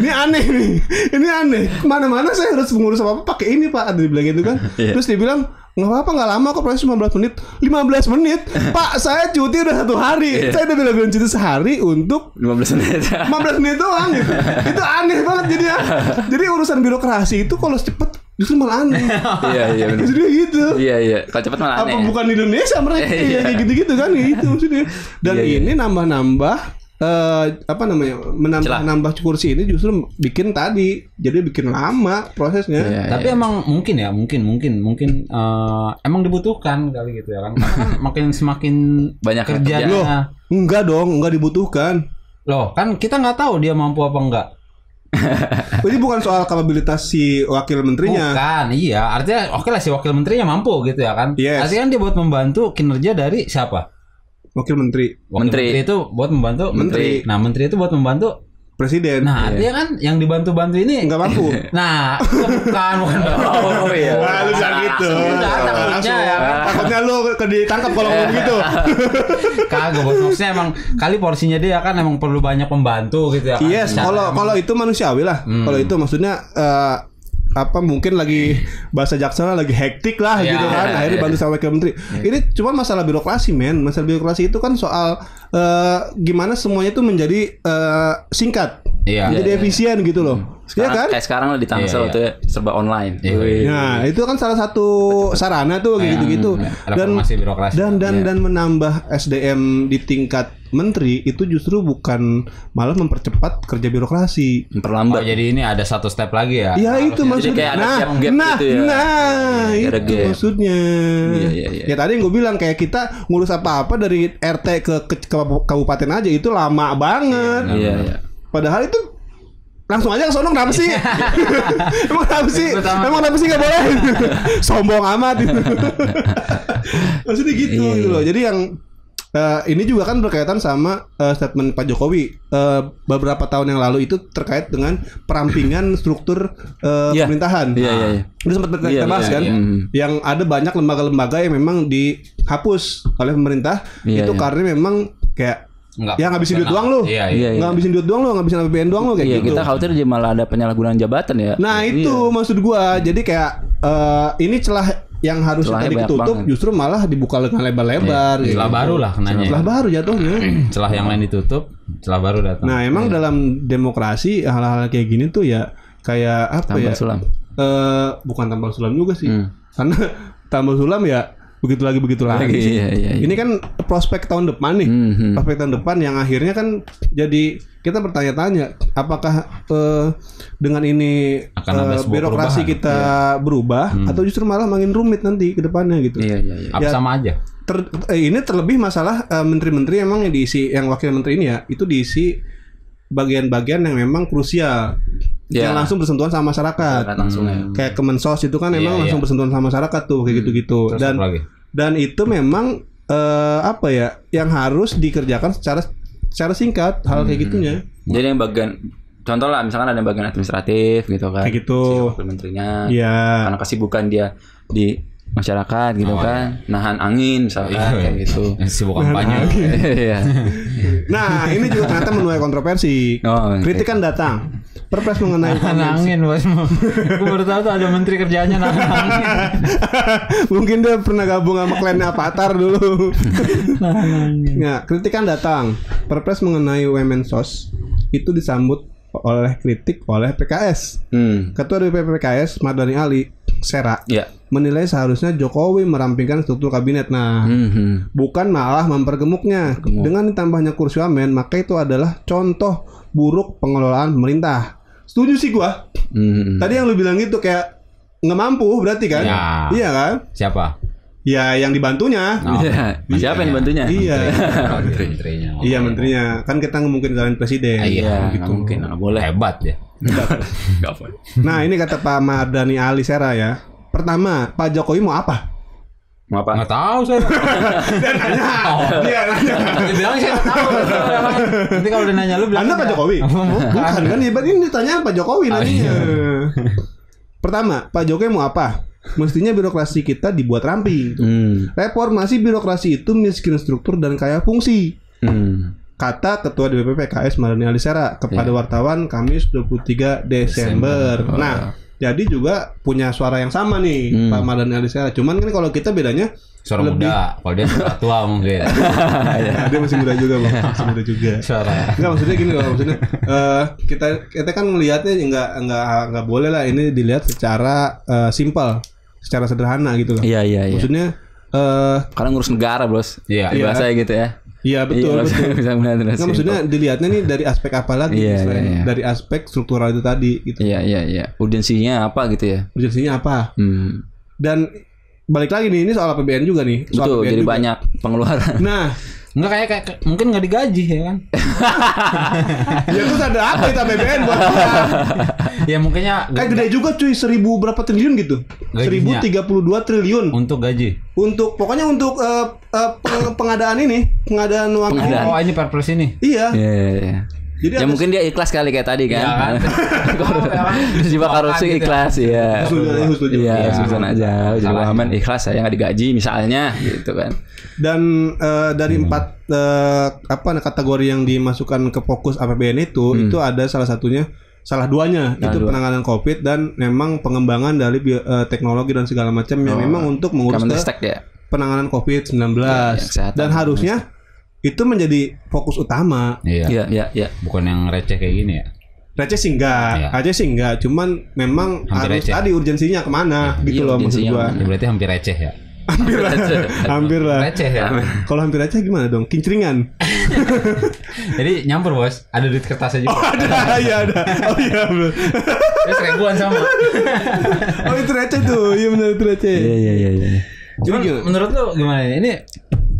ini aneh nih, ini aneh. Kemana-mana saya harus mengurus apa pakai ini Pak, ada dibilang gitu kan. Terus dia bilang nggak apa-apa, nggak lama kok, proses 15 menit. 15 menit, Pak saya cuti udah 1 hari. Saya udah bilang cuti sehari untuk 15 menit. 15 menit doang gitu. Itu aneh banget jadi ya. Jadi urusan birokrasi itu kalau cepet justru malah aneh. Iya benar. Maksudnya gitu. Iya. Kalau cepet malah aneh. Apa bukan di Indonesia mereka kayak gitu-gitu kan gitu maksudnya. Dan ini nambah-nambah menambah kursi ini justru bikin lama prosesnya. Tapi emang mungkin emang dibutuhkan kali gitu ya kan. Karena kan makin semakin banyak kerjanya. Loh, enggak dibutuhkan. Loh, kan kita nggak tahu dia mampu apa enggak. Ini bukan soal kapabilitas si wakil menterinya. Bukan, iya. Artinya oke lah si wakil menterinya mampu gitu ya kan. Yes. Artinya kan dia buat membantu kinerja dari siapa? Wakil menteri. Menteri itu buat membantu menteri. Nah, menteri itu buat membantu presiden. Nah, dia kan yang dibantu-bantu ini enggak mampu. Nah, bukan. Oh iya. Lu jangan gitu. Takutnya lu ditangkap kalau ngomong gitu. Kagak, bos. Maksudnya emang kali porsinya dia kan emang perlu banyak pembantu gitu ya kan. Yes, kalau itu manusiawi lah. Kalau itu maksudnya mungkin lagi bahasa jaksel lagi hektik lah gitu kan, akhirnya bantu sama wakil menteri. Ini cuma masalah birokrasi masalah birokrasi itu kan soal gimana semuanya itu menjadi singkat, menjadi efisien gitu loh. Sekarang, kayak sekarang di Tangsel itu serba online. Nah itu kan salah satu sarana tuh gitu-gitu. Dan menambah SDM di tingkat menteri itu justru bukan malah mempercepat kerja birokrasi, memperlambat. Oh, jadi ini ada satu step lagi ya? Ya itu maksudnya. Itu maksudnya. Ya tadi yang gue bilang kayak kita ngurus apa-apa dari RT ke kabupaten aja itu lama banget. Padahal itu langsung aja ke sono, kenapa sih? Emang kenapa sih nggak boleh? Sombong amat. Maksudnya gitu loh. Jadi yang ini juga kan berkaitan sama statement Pak Jokowi beberapa tahun yang lalu itu terkait dengan perampingan struktur pemerintahan. Udah sempat kita bahas kan, yang ada banyak lembaga-lembaga yang memang dihapus oleh pemerintah itu karena memang kayak ngabisin duit doang lu. Ngabisin duit doang lu, ngabisin APBN doang lu kayak gitu. Kita khawatir malah ada penyalahgunaan jabatan ya. Nah, itu maksud gua. Jadi kayak ini celah yang harus tadi ditutup justru malah dibuka dengan lebar-lebar. Celah baru lah kenanya. Celah baru jatuhnya. Celah yang lain ditutup, celah baru datang. Nah, emang dalam demokrasi hal-hal kayak gini tuh ya kayak apa tambal sulam. Bukan tambal sulam juga sih. Karena tambal sulam ya begitu lagi sih. Ini kan prospek tahun depan nih. Prospek tahun depan yang akhirnya kan jadi kita bertanya-tanya apakah dengan ini birokrasi kita berubah atau justru malah makin rumit nanti ke depannya gitu. Apa sama aja. Ini terlebih masalah menteri-menteri emang yang diisi, yang wakil menteri ini ya itu diisi bagian-bagian yang memang krusial. Yang langsung bersentuhan sama masyarakat. Kayak Kemensos itu kan emang langsung bersentuhan sama masyarakat tuh kayak gitu-gitu. Dan itu memang yang harus dikerjakan secara singkat hal kayak gitunya. Jadi yang bagian contoh lah misalkan ada bagian administratif gitu kan. Kayak gitu. Si wakil menterinya. Karena kesibukan dia di masyarakat gitu kan, nahan angin misalkan kayak gitu. Sibuk kampanye. Nah, ini juga ternyata menuai kontroversi. Kritikan datang. Perpres mengenai angin, Bos. Gue baru tahu tuh ada menteri kerjanya nahan angin. Mungkin dia pernah gabung sama klannya Avatar dulu. Nah, kritikan datang. Perpres mengenai Womensos itu disambut oleh kritik oleh PKS. Ketua DPP PKS Mardhani Ali Sera menilai seharusnya Jokowi merampingkan struktur kabinet. Nah, bukan malah mempergemuknya. Dengan ditambahnya kursi wamen, maka itu adalah contoh buruk pengelolaan pemerintah. Setuju sih gua. Tadi yang lu bilang gitu kayak nggak mampu berarti kan? Iya kan? Siapa? Ya yang dibantunya. Siapa yang dibantunya? Menterinya. Iya menterinya. Kan kita nggak mungkin kalian presiden. Gitu. Mungkin nggak boleh. Hebat ya. Nah, ini kata Pak Mardhani Alisera ya. Pertama, Pak Jokowi mau apa? Mau apa? Nggak tahu saya. Dia nanya. Dia nanya. Dia bilang saya nggak tahu. Nanti kalau dia nanya lu bilang. Anda Pak Jokowi? Bukan kan? Ini ditanya Pak Jokowi nanya. Pertama, Pak Jokowi mau apa? Mestinya birokrasi kita dibuat ramping. Reformasi birokrasi itu miskin struktur dan kaya fungsi. Kata Ketua DPP PKS Mardhani Alisera kepada wartawan Kamis 23 Desember. Nah, jadi juga punya suara yang sama nih Pak Mardhani Alisera. Cuman kan kalau kita bedanya suara lebih muda, kalau dia suara tua mungkin. Ya, dia masih muda juga, Bang. Masih muda juga. Suara. Enggak, maksudnya gini loh, maksudnya kita kan ngelihatnya enggak boleh lah ini dilihat secara simpel, secara sederhana gitu loh. Iya. Maksudnya karena ngurus negara, Bos. Iya. Bahasa gitu ya. Iya betul. Nggak, maksudnya dilihatnya nih dari aspek apa lagi? Iya. Dari aspek struktural itu tadi gitu. Iya. Urgensinya apa gitu ya? Urgensinya apa? Dan balik lagi nih, ini soal APBN juga nih. Soal Betul, APBN jadi juga. Banyak pengeluaran. Nah, Enggak kayak mungkin nggak digaji ya kan? ya terus ada apa itu APBN buat Ya mungkinnya kayak gede juga cuy, 1000 berapa triliun gitu. Gajinya. 1032 triliun. Untuk gaji. Untuk pokoknya untuk pengadaan ini, pengadaan uang. Oh, ini perpres ini. Iya. Iya. Jadi Ya mungkin dia ikhlas kali kayak tadi kan. Iya kan? Jiwa korupsi ikhlas ya. Setuju. Iya, susun aja. Jadi Muhammad ikhlas saya nggak digaji misalnya gitu kan. Dan dari 4 kategori yang dimasukkan ke fokus APBN itu ada salah duanya itu penanganan COVID dan memang pengembangan dari teknologi dan segala macam yang memang untuk mengurus penanganan COVID-19 dan harusnya itu menjadi fokus utama. Iya. Bukan yang receh kayak gini ya. Receh sih enggak, cuman memang hampir harus receh. Tadi urgensinya kemana gitu loh maksud gua. Ya, berarti hampir receh ya. Hampir lah. Receh ya. Kalau hampir receh gimana dong? Kincringan. Jadi nyampur bos, ada duit kertasnya juga. Oh ada. Oh iya benar. Terus ribuan sama. Oh itu receh tuh, iya benar itu receh. Iya. Cuman menurut lu gimana ini?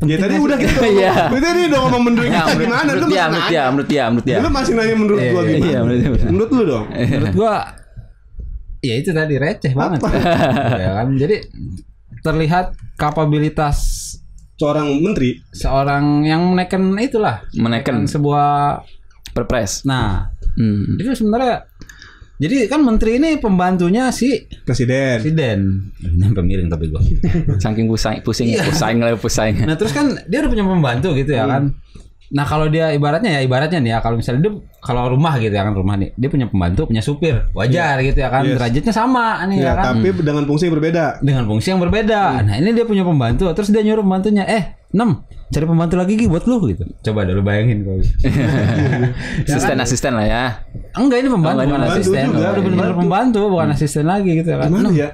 Ya tadi udah gitu. Iya. Berarti ini udah ngomong menurut kita gimana? Lu Menurut dia. Lu masih nanya menurut gua gimana? Iya, menurut lu dong. Menurut gua ya itu tadi receh banget. Ya kan? Jadi terlihat kapabilitas seorang yang menaikkan sebuah perpres. Nah, itu sebenarnya jadi kan menteri ini pembantunya si Presiden. Ini pemiring tapi gua. Saking pusing. Nah, terus kan dia udah punya pembantu gitu ya kan. Nah, kalau dia ibaratnya nih ya, kalau misalnya dia kalau rumah gitu ya kan, rumah nih dia punya pembantu, punya supir, wajar gitu ya kan, derajatnya sama nih ya kan. Tapi dengan fungsi yang berbeda. Nah, ini dia punya pembantu, terus dia nyuruh pembantunya, cari pembantu lagi buat lu gitu. Coba dulu bayangin kalau. Asisten lah ya. Enggak, ini pembantu, bukan asisten. Udah benar-benar pembantu, bukan asisten lagi gitu ya kan. Gimana ya?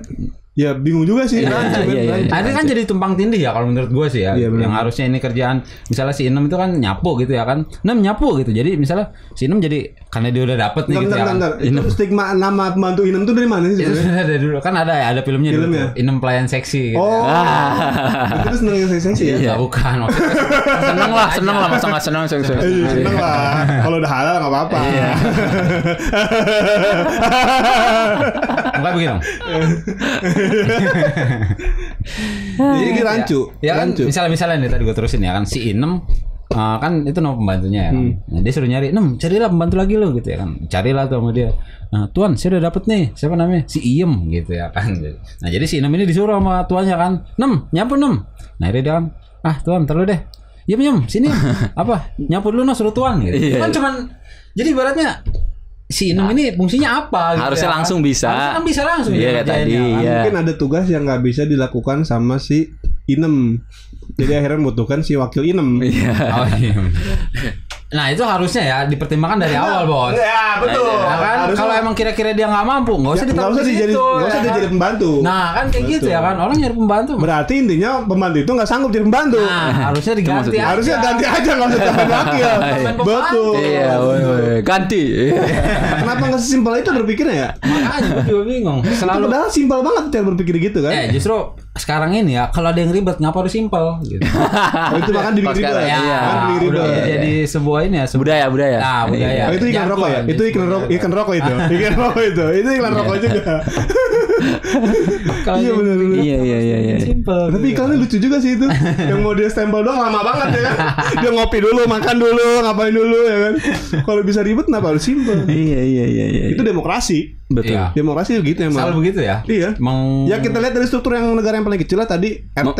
Ya bingung juga sih. Iya. Ini kan jadi tumpang tindih ya kalau menurut gue sih ya. Iya, yang harusnya ini kerjaan misalnya si Inem itu kan nyapu gitu ya kan. Nyapu gitu. Jadi misalnya si Inem jadi karena dia udah dapet nih gitu ya kan. Itu stigma nama pembantu Inem tuh dari mana sih sebenarnya? Dari dulu kan ada filmnya dulu. Inem pelayan seksi gitu. Oh. Itu seneng yang seksi ya? Iya, bukan. Seneng lah masa enggak seneng. Seneng lah. Kalau udah halal enggak apa-apa. Iya. Enggak begitu. Jadi rancu. Ya kan misalnya nih tadi gue terusin ya kan si Inem kan itu nama pembantunya ya kan. Nah, dia suruh nyari, carilah pembantu lagi lo gitu ya kan. Carilah tuh sama dia. Nah, tuan saya udah dapet nih, siapa namanya? Si Iem gitu ya kan. Nah, jadi si Inem ini disuruh sama tuannya kan, nyapu. Nah, dia kan, tuan ntar lu deh. Yem, sini. Apa? Nyapu dulu suruh tuan gitu. Kan cuman jadi ibaratnya si Inem ini fungsinya apa gitu. Harusnya langsung bisa. Harusnya kan bisa langsung. Iya tadi. Mungkin ada tugas yang nggak bisa dilakukan sama si Inem. Jadi akhirnya membutuhkan si wakil Inem. Iya. Oh, iya. Nah itu harusnya ya dipertimbangkan dari awal bos. Ya betul. Nah, kan kalau emang kira-kira dia nggak mampu, nggak usah ditaruh di situ. Nggak usah dia jadi pembantu. Nah kan kayak gitu ya kan, orang nyari pembantu. Berarti intinya pembantu itu nggak sanggup jadi pembantu. Nah harusnya diganti aja. Harusnya ganti aja, nggak usah tambahin wakil. Betul. Iya, ganti. Kenapa nggak sesimpel itu berpikirnya ya? Makanya gue juga bingung. Itu padahal simpel banget cara berpikir gitu kan? Justru sekarang ini ya kalau ada yang ribet ngapa harus simpel gitu. Itu makan dibikin ribet. Iya. Udah jadi sebuah ini ya, budaya. Budaya. Itu iklan rokok ya? Itu iklan rokok itu. Iklan rokok itu. Itu iklan rokok juga. Iya benar. Iya. Simpel. Tapi iklannya lucu juga sih itu. Yang mau dia stempel doang lama banget ya kan. Dia ngopi dulu, makan dulu, ngapain dulu ya kan. Kalau bisa ribet kenapa harus simpel? Iya. Itu demokrasi. Betul. Iya. Demokrasi begitu emang. Selalu begitu ya? Iya. Ya kita lihat dari struktur yang negara yang paling kecil lah tadi RT.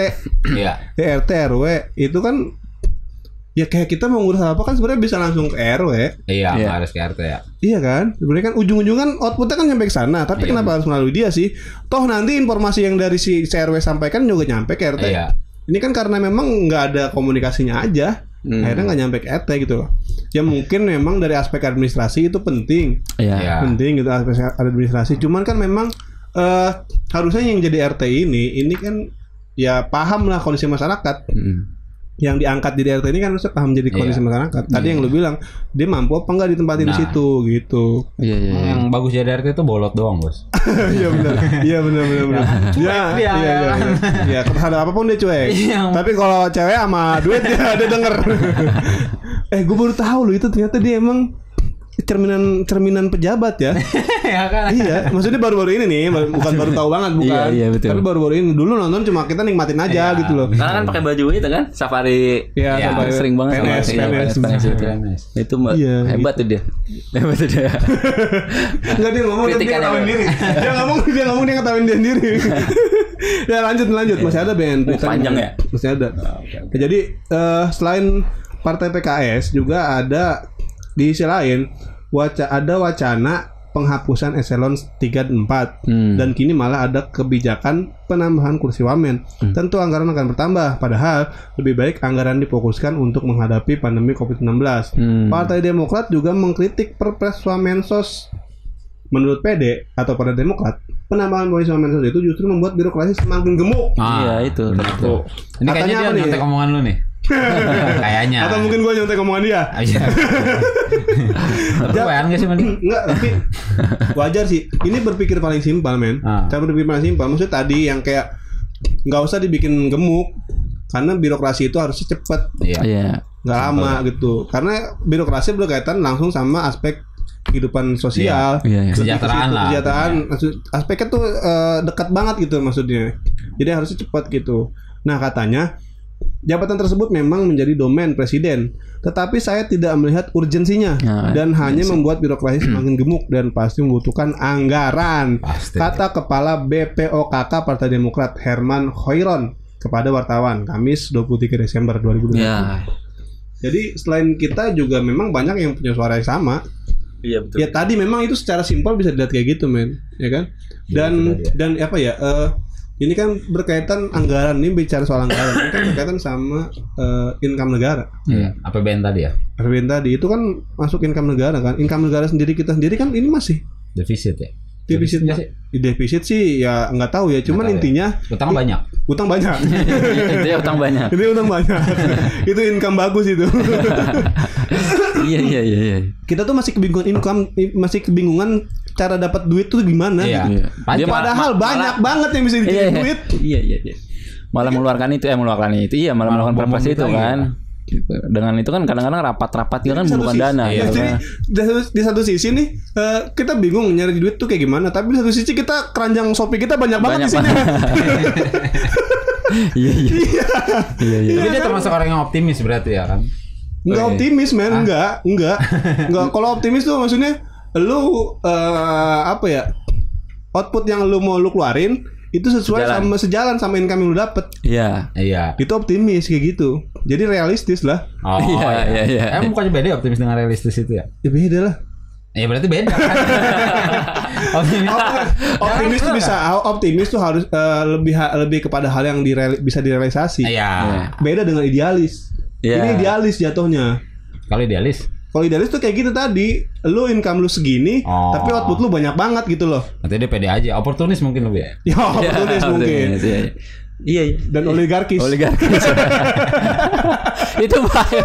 Iya. RT RW itu kan ya kayak kita mau ngurus apa kan sebenarnya bisa langsung ke RW. Iya, harus ke RT ya. Iya kan? Sebenarnya kan ujung-ujungan outputnya kan sampai ke sana, tapi kenapa harus melalui dia sih? Toh nanti informasi yang dari si RW sampaikan juga nyampe ke RT. Iya. Ini kan karena memang nggak ada komunikasinya aja. Akhirnya nggak nyampe ke RT gitu loh. Ya mungkin memang dari aspek administrasi itu penting. Iya. Penting gitu aspek administrasi. Cuman kan memang harusnya yang jadi RT ini kan ya paham lah kondisi masyarakat. Yang diangkat jadi RT ini kan harusnya paham jadi kondisi masyarakat. Tadi yang lu bilang dia mampu apa enggak ditempatin di situ gitu. Iya. Yang bagus jadi RT itu bolot doang, Bos. Iya benar. Iya benar. Iya, terhadap apapun dia cuek. Tapi kalau cewek sama duit dia denger. Gue baru tahu loh itu ternyata dia emang cerminan pejabat ya. Ya kan? Iya, maksudnya baru-baru ini nih, bukan baru tahu banget bukan. Iya, betul. Tapi baru-baru ini dulu nonton cuma kita nikmatin aja gitu loh. Karena kan pakai baju itu kan, safari. Iya, sampai sering banget PNS itu. Itu hebat tuh dia. Enggak, dia ngomong dia ngetawain diri. Dia ngomong dia ngetawain dia sendiri. Ya lanjut. Masih ada Ben. Panjang ya? Masih ada. Jadi selain Partai PKS juga ada di sisi lain ada wacana penghapusan eselon 3 dan 4 dan kini malah ada kebijakan penambahan kursi wamen. Tentu anggaran akan bertambah, padahal lebih baik anggaran difokuskan untuk menghadapi pandemi COVID-19. Partai Demokrat juga mengkritik Perpres Wamensos. Menurut PD atau Partai Demokrat, penambahan kursi Wamensos itu justru membuat birokrasi semakin gemuk. Iya itu. Ini kayaknya dia nyontek omongan lu nih. Kayaknya. Atau mungkin gue nyontek omongan dia. Iya. Tapi nggak sih Mandi? Enggak, tapi wajar sih. Ini berpikir paling simpel, men. Cara berpikir paling simpel. Maksudnya tadi yang kayak nggak usah dibikin gemuk, karena birokrasi itu harusnya cepat. Iya. Nggak lama gitu. Karena birokrasi berkaitan langsung sama aspek kehidupan sosial, kesejahteraan lah. Kesejahteraan, aspeknya tuh dekat banget gitu maksudnya. Jadi harusnya cepat gitu. Nah katanya jabatan tersebut memang menjadi domain presiden, tetapi saya tidak melihat urgensinya dan hanya membuat birokrasi semakin gemuk dan pasti membutuhkan anggaran. Kata Kepala BPOKK Partai Demokrat Herman Hoiron kepada wartawan Kamis 23 Desember 2020. Jadi selain kita juga memang banyak yang punya suara yang sama. Iya betul. Ya tadi memang itu secara simpel bisa dilihat kayak gitu, men, ya kan? Dan apa ya? Ini kan berkaitan anggaran, ini bicara soal anggaran, ini kan berkaitan sama income negara. APBN tadi ya? APBN tadi itu kan masuk income negara kan. Income negara sendiri kita sendiri kan ini masih defisit ya? Defisit sih ya nggak tahu ya. Cuman intinya utang banyak. Intinya utang banyak. Ini utang banyak. Itu income bagus itu. Iya. Kita tuh masih kebingungan cara dapat duit tuh gimana gitu. Padahal banyak banget yang bisa dikirim duit. Iya. Malah mengeluarkan itu. Iya, malah melakukan perpres itu kan. Gitu. Dengan itu kan kadang-kadang rapat-rapat kan bukan dana. Iya. Jadi di satu sisi nih kita bingung nyari duit tuh kayak gimana, tapi di satu sisi kita keranjang Shopee kita banyak banget di sini. Iya. Tapi dia termasuk orang yang optimis berarti ya kan? Enggak optimis, men. Enggak. Kalau optimis tuh maksudnya lu apa ya? Output yang lu mau lu keluarin itu sejalan sama income yang lu dapet. Iya. Itu optimis kayak gitu. Jadi realistis lah. Iya. Bukannya beda optimis dengan realistis itu ya? Ya beda lah. Ya berarti beda kan. Optimis tuh harus lebih kepada hal yang bisa direalisasi. Iya. Beda dengan idealis. Ini idealis jatuhnya. Kalau idealis tuh kayak gitu tadi, lu income lu segini, tapi output lu banyak banget gitu loh. Nanti dia pede aja, oportunis mungkin lebih ya. Ya oportunis mungkin. Iya. Dan oligarkis. Itu bahaya.